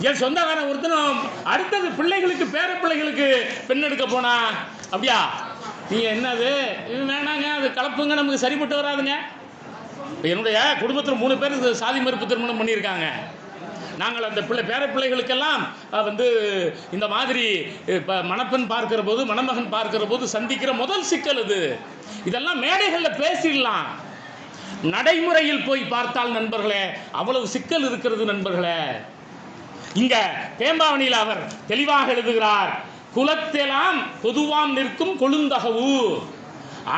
என் சொந்தக்காரன் ஒருத்தனும் அடுத்தது பிள்ளைகளுக்கு பேர பிள்ளைகளுக்கு பெண் எடுக்க போனா, அப்படியா நீங்க என்னது வேணாங்க, அது கலப்புங்க, நமக்கு சரிப்பட்டு வராதுங்க. என்னுடைய குடும்பத்தில் 3 பேர் சாதி மறுப்பு திருமணம் பண்ணியிருக்காங்க. நாங்கள் அந்த பேர பிள்ளைகளுக்கெல்லாம் வந்து இந்த மாதிரி மணப்பெண் பார்க்கிற போது, மணமகன் பார்க்கிற போது சந்திக்கிற முதல் சிக்கல் இது. இதெல்லாம் மேடைகளில் பேசிடலாம், நடைமுறையில் போய் பார்த்தால் நண்பர்களே அவ்வளவு சிக்கல் இருக்கிறது நண்பர்களே. இங்க தேம்பாவணியில் அவர் தெளிவாக எழுதுகிறார். குலத்தெல்லாம் பொதுவாம் நிற்கும் கொழுந்தகவு,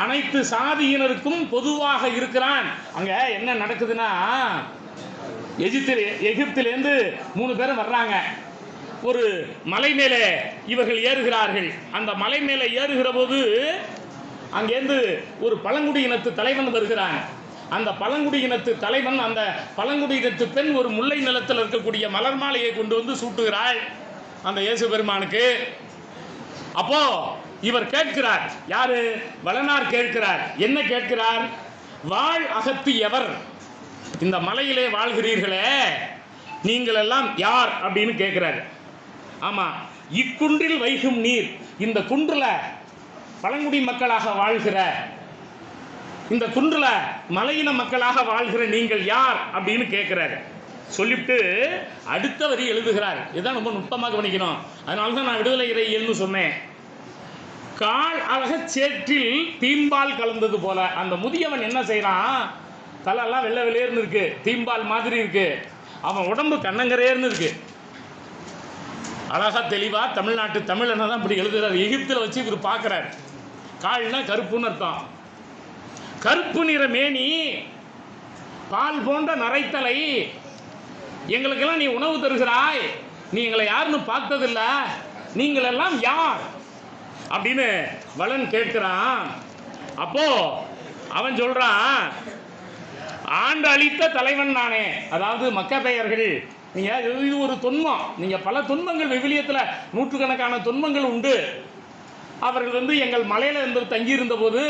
அனைத்து சாதியினருக்கும் பொதுவாக இருக்கிறான். அங்க என்ன நடக்குதுன்னா, எகிப்திலேருந்து 3 பேரும் வர்றாங்க. ஒரு மலை மேலே இவர்கள் ஏறுகிறார்கள். அந்த மலை மேலே ஏறுகிற போது அங்கேருந்து ஒரு பழங்குடியினத்து தலைவன் வருகிறான். அந்த பழங்குடியினத்து தலைவன், அந்த பழங்குடியினத்து பெண் ஒரு முல்லை நிலத்தில் இருக்கக்கூடிய மலர் மாலையை கொண்டு வந்து சூட்டுகிறாள் அந்த இயேசு பெருமானுக்கு. அப்போ இவர் கேட்கிறார், யாரு? வளனார் கேட்கிறார். என்ன கேட்கிறார்? வாழ் அகத்து எவர்? இந்த மலையிலே வாழ்கிறீர்களே நீங்கள் எல்லாம் யார் அப்படின்னு கேட்கிறார். ஆமா, இக்குன்றில் வைகும் நீர், இந்த குன்றுல பழங்குடி மக்களாக வாழ்கிற, இந்த குன்றுல மலையின மக்களாக வாழ்கிற நீங்கள் யார் அப்படின்னு கேட்கிறாரு. சொல்லிவிட்டு அடுத்த வரி எழுதுகிறார். இதுதான் ரொம்ப நுட்பமாக கவனிக்கணும். அதனால தான் நான் விடுதலை இறையியல்னு சொன்னேன். கால் அழக சேற்றில் தீம்பால் கலந்தது போல. அந்த முதியவன் என்ன செய்யறான்? தலையெல்லாம் வெள்ளை வெளியேர்னு இருக்கு, தீம்பால் மாதிரி இருக்கு. அவன் உடம்பு கண்ணங்கரேர்னு இருக்கு. அழகா தெளிவா தமிழ்நாட்டு தமிழனை தான் இப்படி எழுதுறாரு. எகிப்தில் வச்சு இவர் பார்க்கிறார். கால்னா கருப்புன்னு அர்த்தம். கருப்பு நிற மேனி, பால் போன்ற நரைத்தலை, எங்களுக்கெல்லாம் நீ உணவு தருகிறாய், நீ எங்களை யாருன்னு பார்த்ததில்ல, நீங்கள் எல்லாம் யார் அப்படின்னு வளன் கேட்கிறான். அப்போ அவன் சொல்றான், ஆண்டு அளித்த தலைவன் நானே. அதாவது மக்கபெயர்கள், நீங்க இது ஒரு துன்பம். நீங்க பல துன்பங்கள் விவிலியத்தில் நூற்றுக்கணக்கான துன்பங்கள் உண்டு. அவர்கள் எங்கள் மலையில இருந்து தங்கியிருந்த போது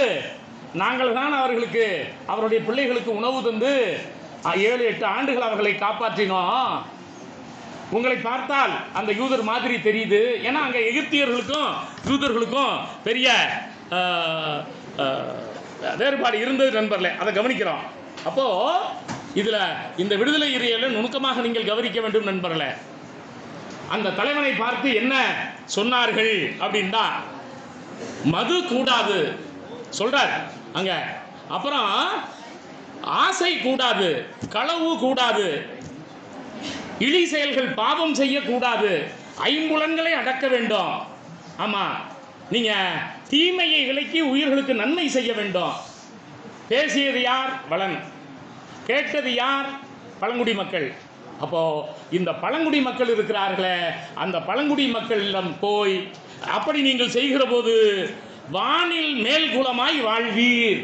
நாங்கள் தான் அவர்களுக்கு அவருடைய பிள்ளைகளுக்கு உணவு தந்து 7-8 ஆண்டுகள் அவர்களை காப்பாற்றினோம். உங்களை பார்த்தால் அந்த யூதர் மாதிரி தெரியுது. ஏன்னா அங்கே எகிப்தியர்களுக்கும் யூதர்களுக்கும் பெரிய வேறுபாடு இருந்தது நண்பர்களே. அதை கவனிக்கிறோம். அப்போ இதுல இந்த விடுதலை இறையியலை நுணுக்கமாக நீங்கள் கவனிக்க வேண்டும் நண்பர்களே. அந்த தலைவனை பார்த்து என்ன சொன்னார்கள் அப்படின்னா, மது கூடாது சொல்றார் அங்க. அப்புறம் ஆசை கூடாது, களவு கூடாது, இழி செயல்கள் பாவம் செய்யக்கூடாது, ஐம்புலன்களை அடக்க வேண்டும். ஆமா, நீங்க தீமையை விலக்கி உயிர்களுக்கு நன்மை செய்ய வேண்டும். பேசியது யார்? வளன். கேட்டது யார்? பழங்குடி மக்கள். அப்போ இந்த பழங்குடி மக்கள் இருக்கிறார்களே, அந்த பழங்குடி மக்களிடம் போய் அப்படி நீங்கள் செய்கிற போது வானில் மேல்குலமாய் வாழ்வீர்.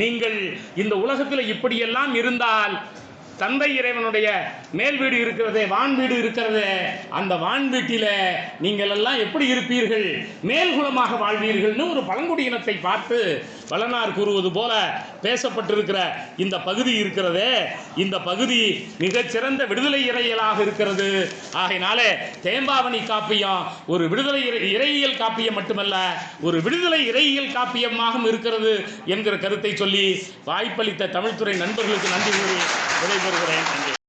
நீங்கள் இந்த உலகத்தில் இப்படியெல்லாம் இருந்தால், தந்தை இறைவனுடைய மேல் வீடு இருக்கிறதே, வான் வீடு இருக்கிறதே, அந்த வான் வீட்டில நீங்கள் எல்லாம் எப்படி இருப்பீர்கள்? மேல்குலமாக வாழ்வீர்கள்னு ஒரு பழங்குடியினத்தை பார்த்து வளனார் கூறுவது போல பேசப்பட்டிருக்கிற இந்த பகுதி இருக்கிறதே, இந்த பகுதி மிகச்சிறந்த விடுதலை இறையியலாக இருக்கிறது. ஆகையினாலே தேம்பாவணி காப்பியம் ஒரு விடுதலை இறையியல் காப்பியம் மட்டுமல்ல, ஒரு விடுதலை இறையியல் காப்பியமாகவும் இருக்கிறது என்கிற கருத்தை சொல்லி வாய்ப்பளித்த தமிழ்துறை நண்பர்களுக்கு நன்றி கூறி விடைபெறுகிறேன்.